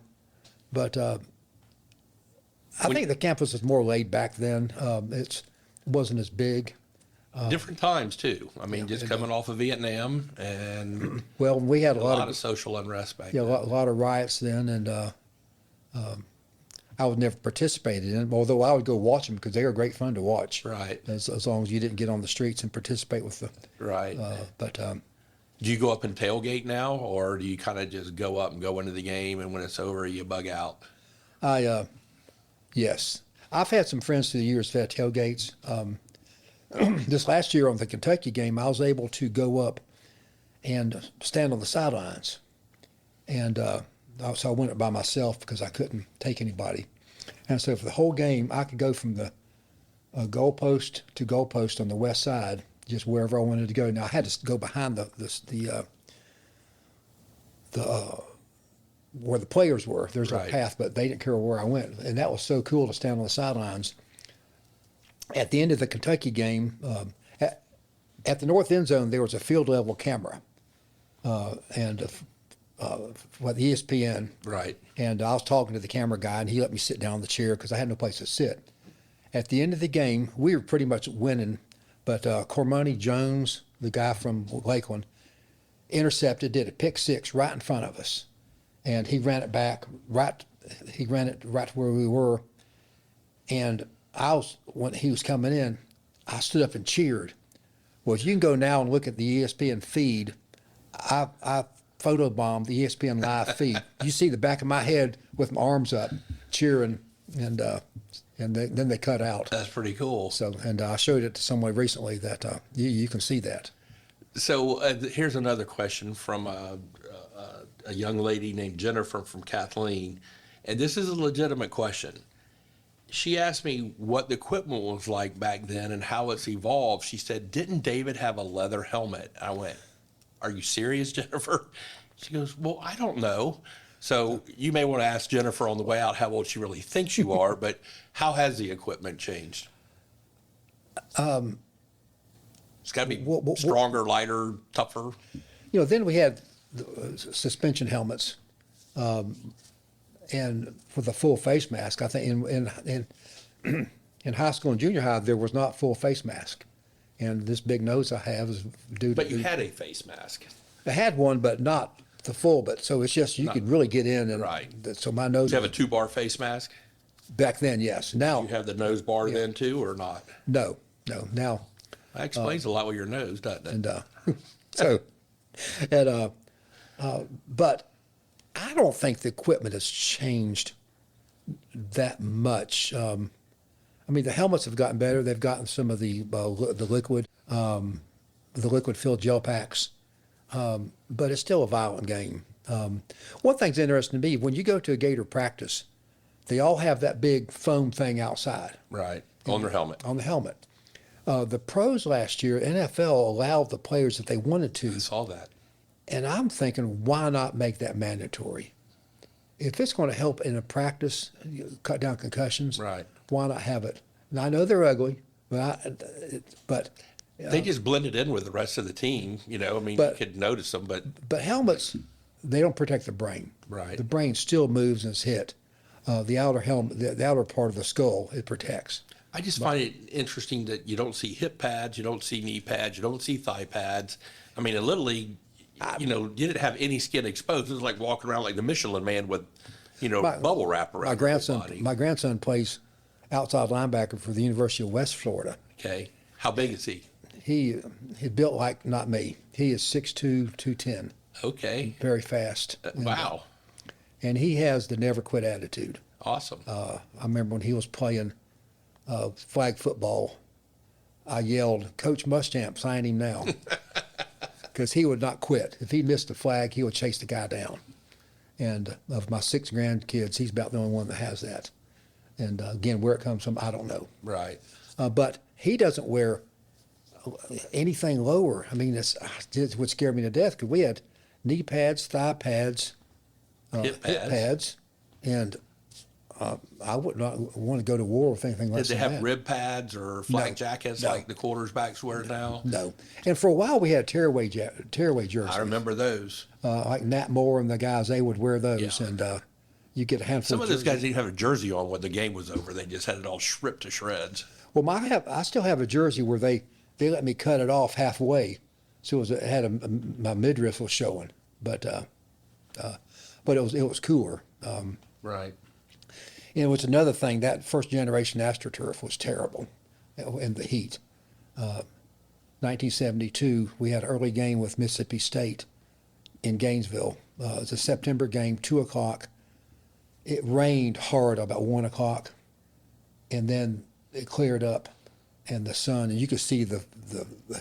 think the campus was more laid back then. It wasn't as big. Different times too. I mean, just coming off of Vietnam, and well, we had a lot of social unrest back then. Yeah, a lot of riots then, and I would never participated in them, although I would go watch them because they were great fun to watch. Right. As long as you didn't get on the streets and participate with the. Right. Do you go up and tailgate now, or do you kind of just go up and go into the game, and when it's over, you bug out? Yes. I've had some friends through the years that had tailgates. This last year on the Kentucky game, I was able to go up and stand on the sidelines. And so I went up by myself because I couldn't take anybody. And so for the whole game, I could go from the goalpost to goalpost on the west side, just wherever I wanted to go. Now, I had to go behind where the players were. There's a path, but they didn't care where I went. And that was so cool to stand on the sidelines. At the end of the Kentucky game, at the north end zone, there was a field level camera. and what ESPN. Right. And I was talking to the camera guy, and he let me sit down in the chair because I had no place to sit. At the end of the game, we were pretty much winning, but Cormoni Jones, the guy from Lakeland, intercepted, did a pick six right in front of us, and he ran it back right. He ran it right to where we were, and when he was coming in, I stood up and cheered. Well, you can go now and look at the ESPN feed. I photobombed the ESPN live feed. You see the back of my head with my arms up, cheering, and then they cut out. That's pretty cool. So, and I showed it to someone recently that you can see that. So here's another question from a young lady named Jennifer from Kathleen, and this is a legitimate question. She asked me what the equipment was like back then and how it's evolved. She said, "Didn't David have a leather helmet?" I went, "Are you serious, Jennifer?" She goes, "Well, I don't know." So you may want to ask Jennifer on the way out how old she really thinks you are, but how has the equipment changed? It's got to be stronger, lighter, tougher. Then we had the suspension helmets, and with a full face mask. I think in high school and junior high there was not full face mask, and this big nose I have is due to. But you had a face mask. I had one, but not the full. But so it's just you could really get in, and right. So my nose. Did you have a 2-bar face mask? Back then, yes. Now you have the nose bar then too, or not? No. Now that explains a lot with your nose, doesn't it? And so, but I don't think the equipment has changed that much. I mean, the helmets have gotten better. They've gotten some of the liquid filled gel packs, but it's still a violent game. One thing's interesting to me, when you go to a Gator practice, they all have that big foam thing outside. Right, on their helmet. On the helmet. The pros last year, NFL allowed the players if they wanted to. I saw that. And I'm thinking, why not make that mandatory? If it's going to help in a practice, cut down concussions, right? Why not have it? And I know they're ugly, but they just blended in with the rest of the team. I mean, you could notice them, but helmets, they don't protect the brain. Right. The brain still moves and is hit. The outer helmet, the outer part of the skull, it protects. I just find it interesting that you don't see hip pads, you don't see knee pads, you don't see thigh pads. I mean, in Little League, you didn't have any skin exposed. It was like walking around like the Michelin Man with, bubble wrap around my body. My grandson plays outside linebacker for the University of West Florida. Okay. How big is he? He built like not me. He is 6'2", 210. Okay. Very fast. Wow. And he has the never quit attitude. Awesome. I remember when he was playing flag football, I yelled, "Coach Muschamp, sign him now." Because he would not quit. If he missed the flag, he would chase the guy down. And of my 6 grandkids, he's about the only one that has that. And again, where it comes from, I don't know. Right. But he doesn't wear anything lower. I mean, it's what scared me to death, because we had knee pads, thigh pads, hip pads, and I would not want to go to war with anything less than that. Did they have that. rib pads or flak jackets like the quarterbacks wear now? No. And for a while, we had tearaway jerseys. I remember those. Like Nat Moore and the guys, they would wear those, and you get a handful. Some of those guys didn't have a jersey on when the game was over. They just had it all ripped to shreds. Well, I still have a jersey where they let me cut it off halfway, so it had my midriff was showing, but it was cooler. Right. And it was another thing, that first generation AstroTurf was terrible in the heat. 1972, we had an early game with Mississippi State in Gainesville. It was a September game, 2 o'clock. It rained hard about 1 o'clock, and then it cleared up, and the sun, and you could see the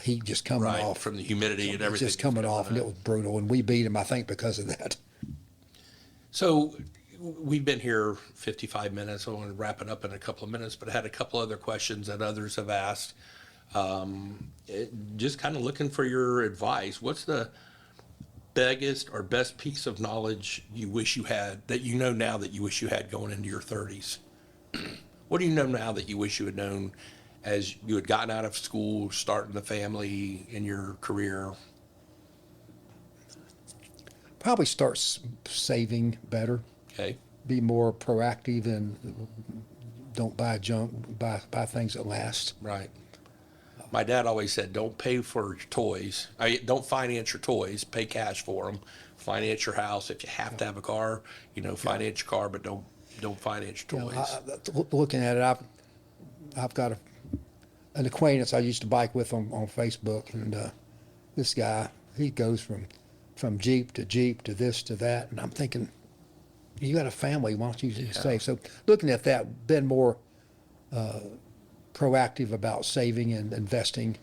heat just coming off. From the humidity and everything. Just coming off, and it was brutal, and we beat them, I think, because of that. So we've been here 55 minutes. I want to wrap it up in a couple of minutes, but I had a couple other questions that others have asked. Just kind of looking for your advice. What's the biggest or best piece of knowledge you wish you had, that you know now that you wish you had going into your 30s? What do you know now that you wish you had known as you had gotten out of school, starting the family in your career? probably start saving better, Okay. be more proactive, and don't buy junk, buy things that last. Right. My dad always said, don't pay for your toys. Don't finance your toys. Pay cash for them. Finance your house. If you have to have a car, finance your car, but don't finance your toys. Looking at it, I've got an acquaintance I used to bike with on Facebook, and this guy, he goes from Jeep to this to that, and I'm thinking, you got a family, why don't you just save? So looking at that, been more proactive about saving and investing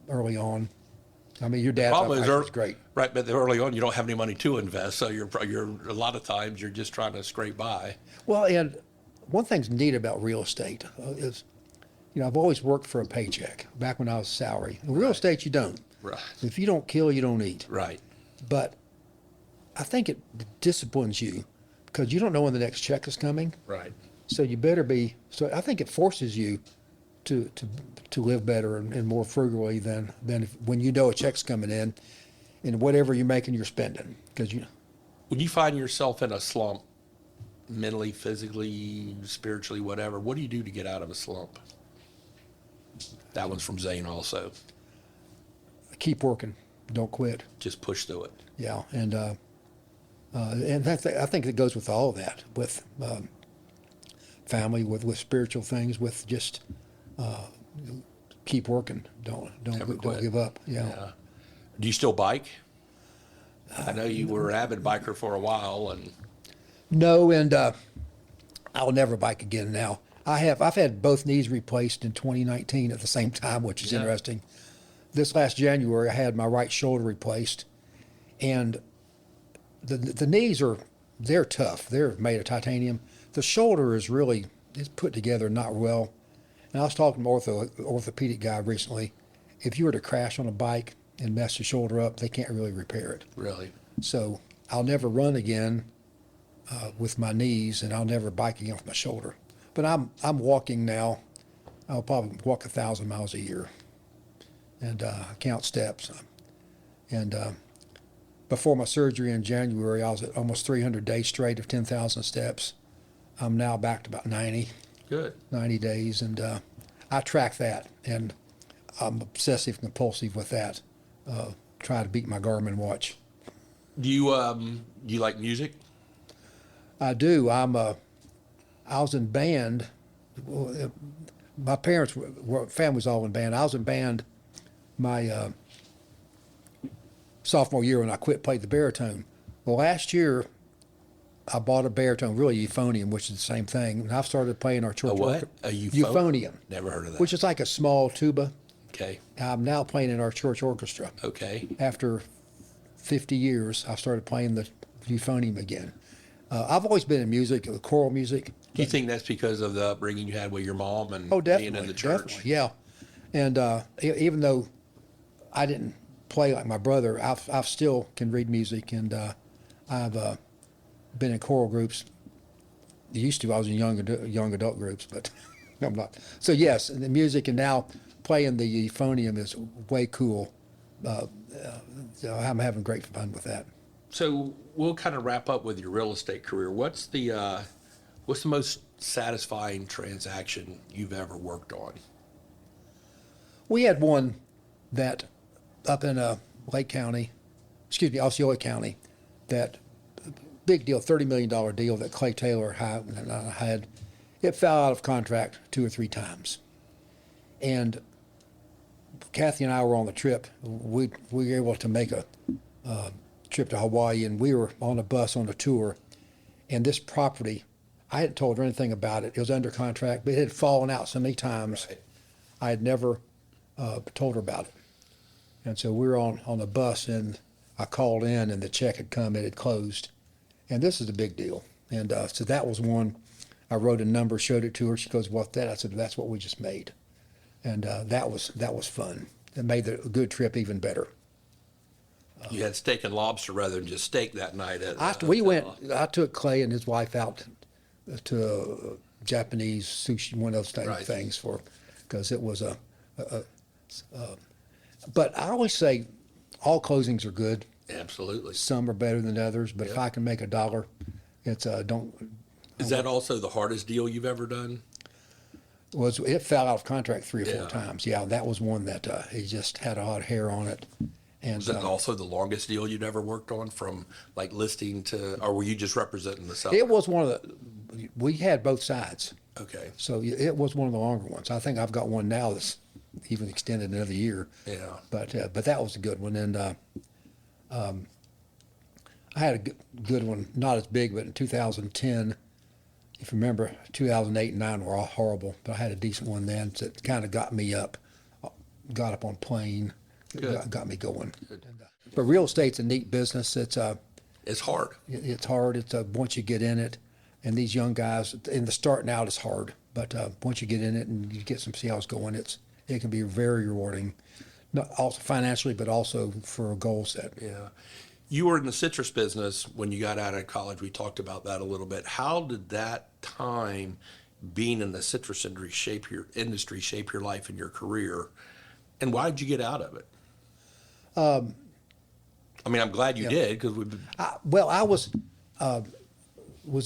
early on. I mean, your dad's Problem is great. Right, but early on you don't have any money to invest, so you're a lot of times you're just trying to scrape by. Well, and one thing's neat about real estate is, I've always worked for a paycheck back when I was salary. In real estate, you don't. Right. If you don't kill, you don't eat. Right. But I think it disciplines you because you don't know when the next check is coming. Right. So you better be. So I think it forces you to live better and more frugally than when you know a check's coming in, and whatever you're making, you're spending. Because when you find yourself in a slump, mentally, physically, spiritually, whatever, what do you do to get out of a slump? That one's from Zane also. keep working, don't quit. Just push through it. Yeah, and that's, I think it goes with all of that, with family, with spiritual things, with just keep working. Don't give up. Yeah. Do you still bike? I know you were an avid biker for a while, and No, and I'll never bike again now. I've had both knees replaced in 2019 at the same time, which is interesting. This last January, I had my right shoulder replaced, and the knees they're tough. They're made of titanium. The shoulder is it's put together not well. And I was talking to an orthopedic guy recently. If you were to crash on a bike and mess your shoulder up, they can't really repair it. Really? So I'll never run again with my knees, and I'll never bike again with my shoulder. But I'm walking now. I'll probably walk 1,000 miles a year, and count steps. And before my surgery in January, I was at almost 300 days straight of 10,000 steps. I'm now back to about 90. Good. 90 days, and I track that, and I'm obsessive compulsive with that. Try to beat my Garmin watch. Do you like music? I do. I was in band. My parents family's all in band. I was in band my sophomore year when I quit playing the baritone. Well, last year I bought a baritone, really euphonium, which is the same thing. And I've started playing our church. A what? A euphonium. Never heard of that. Which is like a small tuba. Okay. I'm now playing in our church orchestra. Okay. After 50 years, I started playing the euphonium again. I've always been in music, choral music. Do you think that's because of the upbringing you had with your mom and being in the church? Definitely, yeah. And even though I didn't play like my brother, I still can read music, and I've been in choral groups. Used to, I was in young adult groups, but I'm not. So yes, the music, and now playing the euphonium is way cool. I'm having great fun with that. So we'll kind of wrap up with your real estate career. What's the most satisfying transaction you've ever worked on? We had one that up in Osceola County, that big deal, $30 million deal that Clay Taylor had. It fell out of contract 2 or 3 times. And Kathy and I were on the trip. We were able to make a trip to Hawaii, and we were on a bus on a tour. And this property, I hadn't told her anything about it. It was under contract, but it had fallen out so many times. Right. I had never told her about it. And so we were on the bus, and I called in, and the check had come, it had closed. And this is a big deal. And so that was one. I wrote a number, showed it to her. She goes, "What's that?" I said, "That's what we just made." And that was fun. It made the good trip even better. You had steak and lobster rather than just steak that night. I took Clay and his wife out to Japanese sushi, one of those type of things, because it was but I always say all closings are good. Absolutely. Some are better than others, but if Yep. I can make $1, it's don't. Is that also the hardest deal you've ever done? It fell out of contract 3 or 4 Yeah. times. Yeah, that was one that he just had a lot of hair on it. And Is that also the longest deal you'd ever worked on, from like listing to, or were you just representing the seller? it was one of we had both sides. Okay. So it was one of the longer ones. I think I've got one now that's even extended another year. Yeah. But that was a good one. And I had a good one, not as big, but in 2010, if you remember, 2008 and 9 were all horrible, but I had a decent one then that kind of got me up, got up on plane, Good. got me going. But real estate's a neat business. It's hard. It's hard. It's once you get in it, and these young guys, in the starting out is hard, but once you get in it and you get some sales going, it can be very rewarding, not also financially, but also for a goal set. Yeah. You were in the citrus business when you got out of college. We talked about that a little bit. How did that time being in the citrus industry shape your life and your career? And why did you get out of it? I mean, I'm glad you did, because Well, I was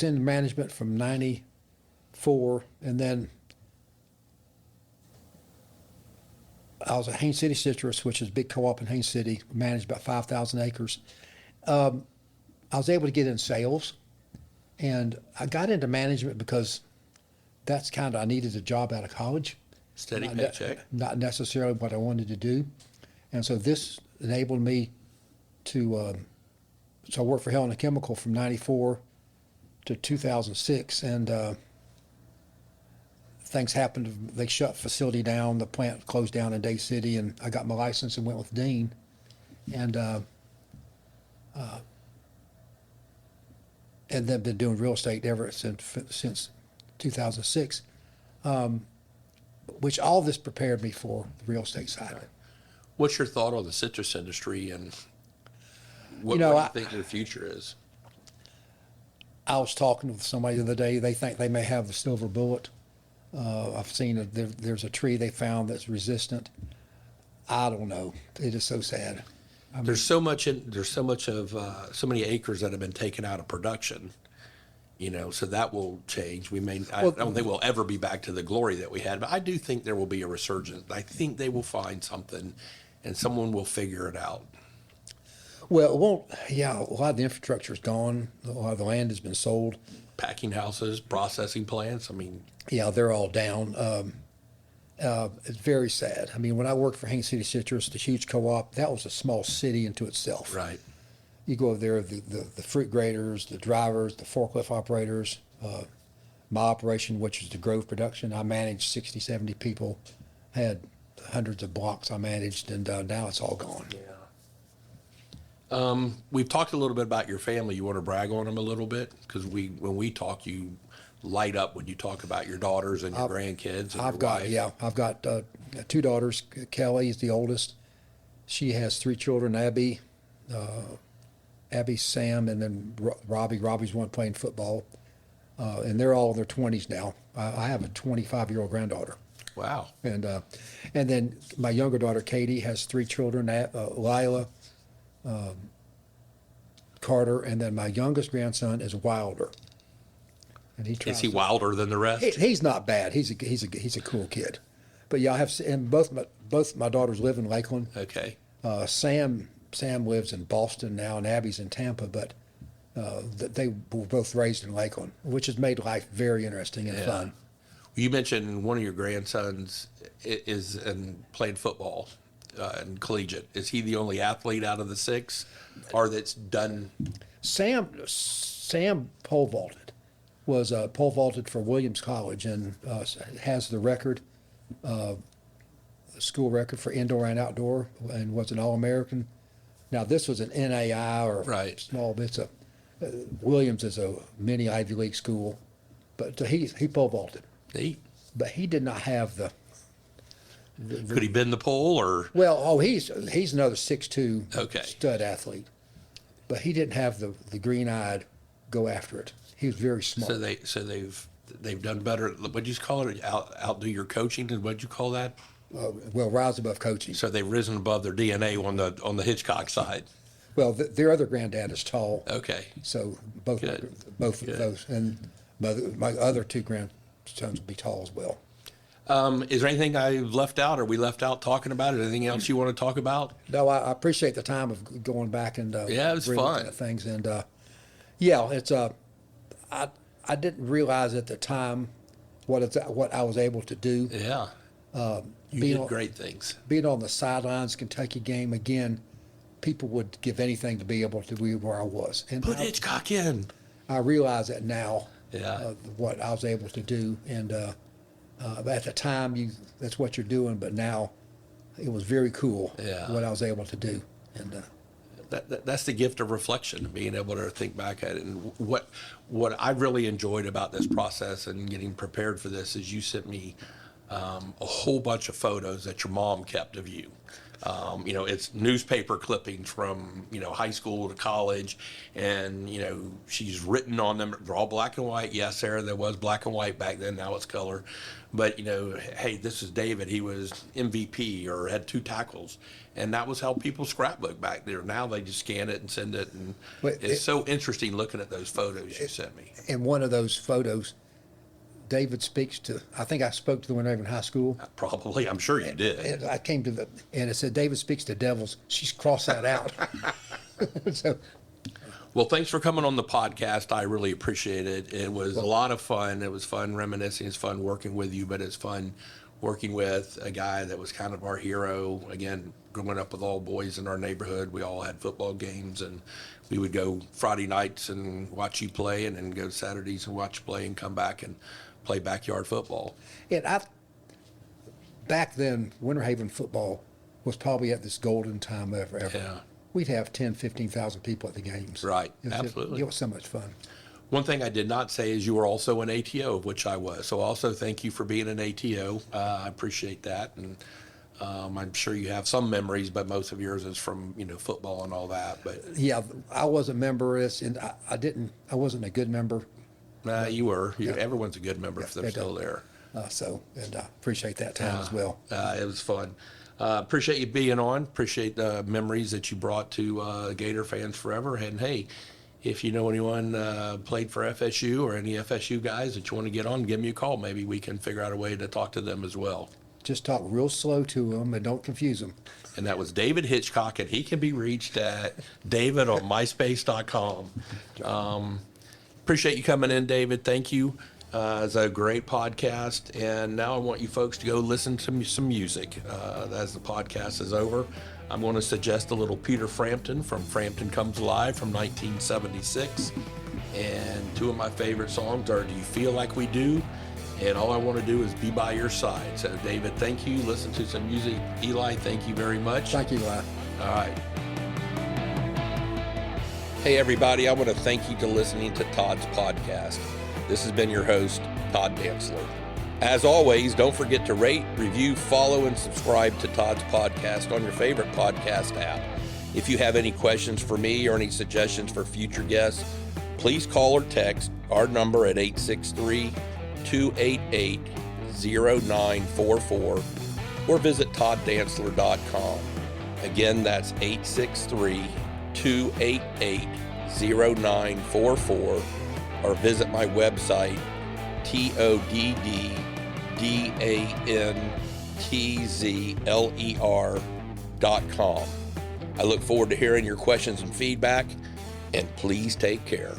in management from '94, and then I was at Haines City Citrus, which is a big co-op in Haines City, managed about 5,000 acres. I was able to get in sales, and I got into management because that's kind of, I needed a job out of college. steady paycheck. Not necessarily what I wanted to do. And so this enabled me to, so I worked for Helena Chemical from '94 to 2006, and things happened. They shut the facility down. The plant closed down in Day City, and I got my license and went with Dean. And then been doing real estate ever since 2006, which all this prepared me for the real estate side. What's your thought on the citrus industry, and what, You know, what do you think the future is? I was talking with somebody the other day. They think they may have the silver bullet. I've seen there's a tree they found that's resistant. I don't know. It is so sad. There's so much of so many acres that have been taken out of production, so that will change. I don't think we'll ever be back to the glory that we had, but I do think there will be a resurgence. I think they will find something, and someone will figure it out. Well, it won't. Yeah, a lot of the infrastructure's gone. A lot of the land has been sold. Packing houses, processing plants. I mean, Yeah, they're all down. It's very sad. I mean, when I worked for Haines City Citrus, the huge co-op, that was a small city into itself. right. You go over there, the fruit graders, the drivers, the forklift operators, my operation, which is the grove production, I managed 60, 70 people, had hundreds of blocks I managed, and now it's all gone. We've talked a little bit about your family. You want to brag on them a little bit? Because when we talk, you light up when you talk about your daughters and your grandkids and your wife. I've got 2 daughters. Kelly is the oldest. She has 3 children, Abby, Sam, and then Robbie. Robbie's one playing football. And they're all in their 20s now. I have a 25-year-old granddaughter. Wow. And then my younger daughter, Katie, has 3 children, Lila, Carter, and then my youngest grandson is Wilder. And Is he wilder than the rest? He's not bad. He's a cool kid. But yeah, I have, and both my daughters live in Lakeland. Okay. Sam lives in Boston now, and Abby's in Tampa. But they were both raised in Lakeland, which has made life very interesting and fun. You mentioned one of your grandsons is playing football in collegiate. Is he the only athlete out of the 6, or that's done? Sam pole vaulted, was pole vaulted for Williams College, and has the record, school record for indoor and outdoor, and was an All-American. Now this was an NAI or Right. small bits of Williams is a mini Ivy League school, but he pole vaulted, Neat. but he did not have the. Could he bend the pole, or? Well, he's another 6'2" Okay. stud athlete, but he didn't have the green-eyed go after it. He was very smart. So they've done better. What'd you call it? Outdo your coaching? What'd you call that? Well, rise above coaching. So they've risen above their DNA on the Hitchcock side. Well, their other granddad is tall. Okay. So both Good. of Good. those, and my other two grandsons will be tall as well. Is there anything I left out, or we left out talking about it? Anything else you want to talk about? No, I appreciate the time of going back and Yeah, it was fun. things, and yeah, it's I didn't realize at the time what I was able to do. Yeah. You being did on- great things. Being on the sidelines, Kentucky game again, people would give anything to be able to be where I was, and Put Hitchcock in. I realize that now. Yeah. What I was able to do, and at the time, that's what you're doing, but now it was very cool. Yeah. What I was able to do, and That's the gift of reflection, being able to think back at it. And what I really enjoyed about this process and getting prepared for this is you sent me a whole bunch of photos that your mom kept of you. It's newspaper clippings from, high school to college, and, she's written on them. They're all black and white. Yes, Sarah, there was black and white back then. Now it's color. But, hey, this is David. He was MVP or had 2 tackles. And that was how people scrapbook back there. Now they just scan it and send it. And it's so interesting looking at those photos you sent me. in one of those photos, David speaks to. I think I spoke to the one over in high school. Probably. I'm sure you did. And I came to and it said David speaks to devils. She's crossed that out. So Well, thanks for coming on the podcast. I really appreciate it. It was a lot of fun. It was fun reminiscing. It's fun working with you, but it's fun working with a guy that was kind of our hero. Again, growing up with all boys in our neighborhood, we all had football games, and we would go Friday nights and watch you play, and then go Saturdays and watch you play, and come back and play backyard football. and back then, Winter Haven football was probably at this golden time ever. Yeah. We'd have 10, 15,000 people at the games. Right. It was just- Absolutely. it was so much fun. One thing I did not say is you were also an ATO, of which I was. So also thank you for being an ATO. I appreciate that. And I'm sure you have some memories, but most of yours is from, football and all that. But Yeah, I was a member of this, and I wasn't a good member. you were. Everyone's a good member if they're they still don't. there. And I appreciate that time as well. It was fun. Appreciate you being on. Appreciate the memories that you brought to Gator fans forever. And hey, if you know anyone played for FSU or any FSU guys that you want to get on, give me a call. Maybe we can figure out a way to talk to them as well. Just talk real slow to them and don't confuse them. And that was David Hitchcock, and he can be reached at David on myspace.com. Appreciate you coming in, David. Thank you. It's a great podcast. And now I want you folks to go listen to some music. As the podcast is over, I'm going to suggest a little Peter Frampton from Frampton Comes Alive from 1976. And 2 of my favorite songs are Do You Feel Like We Do? And All I Want to Do Is Be By Your Side. So, David, thank you. Listen to some music. Eli, thank you very much. Thank you, Eli. All right. Hey, everybody. I want to thank you for listening to Todd's podcast. This has been your host, Todd Dantzler. As always, don't forget to rate, review, follow, and subscribe to Todd's podcast on your favorite podcast app. If you have any questions for me or any suggestions for future guests, please call or text our number at 863-288-0944 or visit todddantzler.com. Again, that's 863-288-0944 or visit my website, todddantzler.com. I look forward to hearing your questions and feedback, and please take care.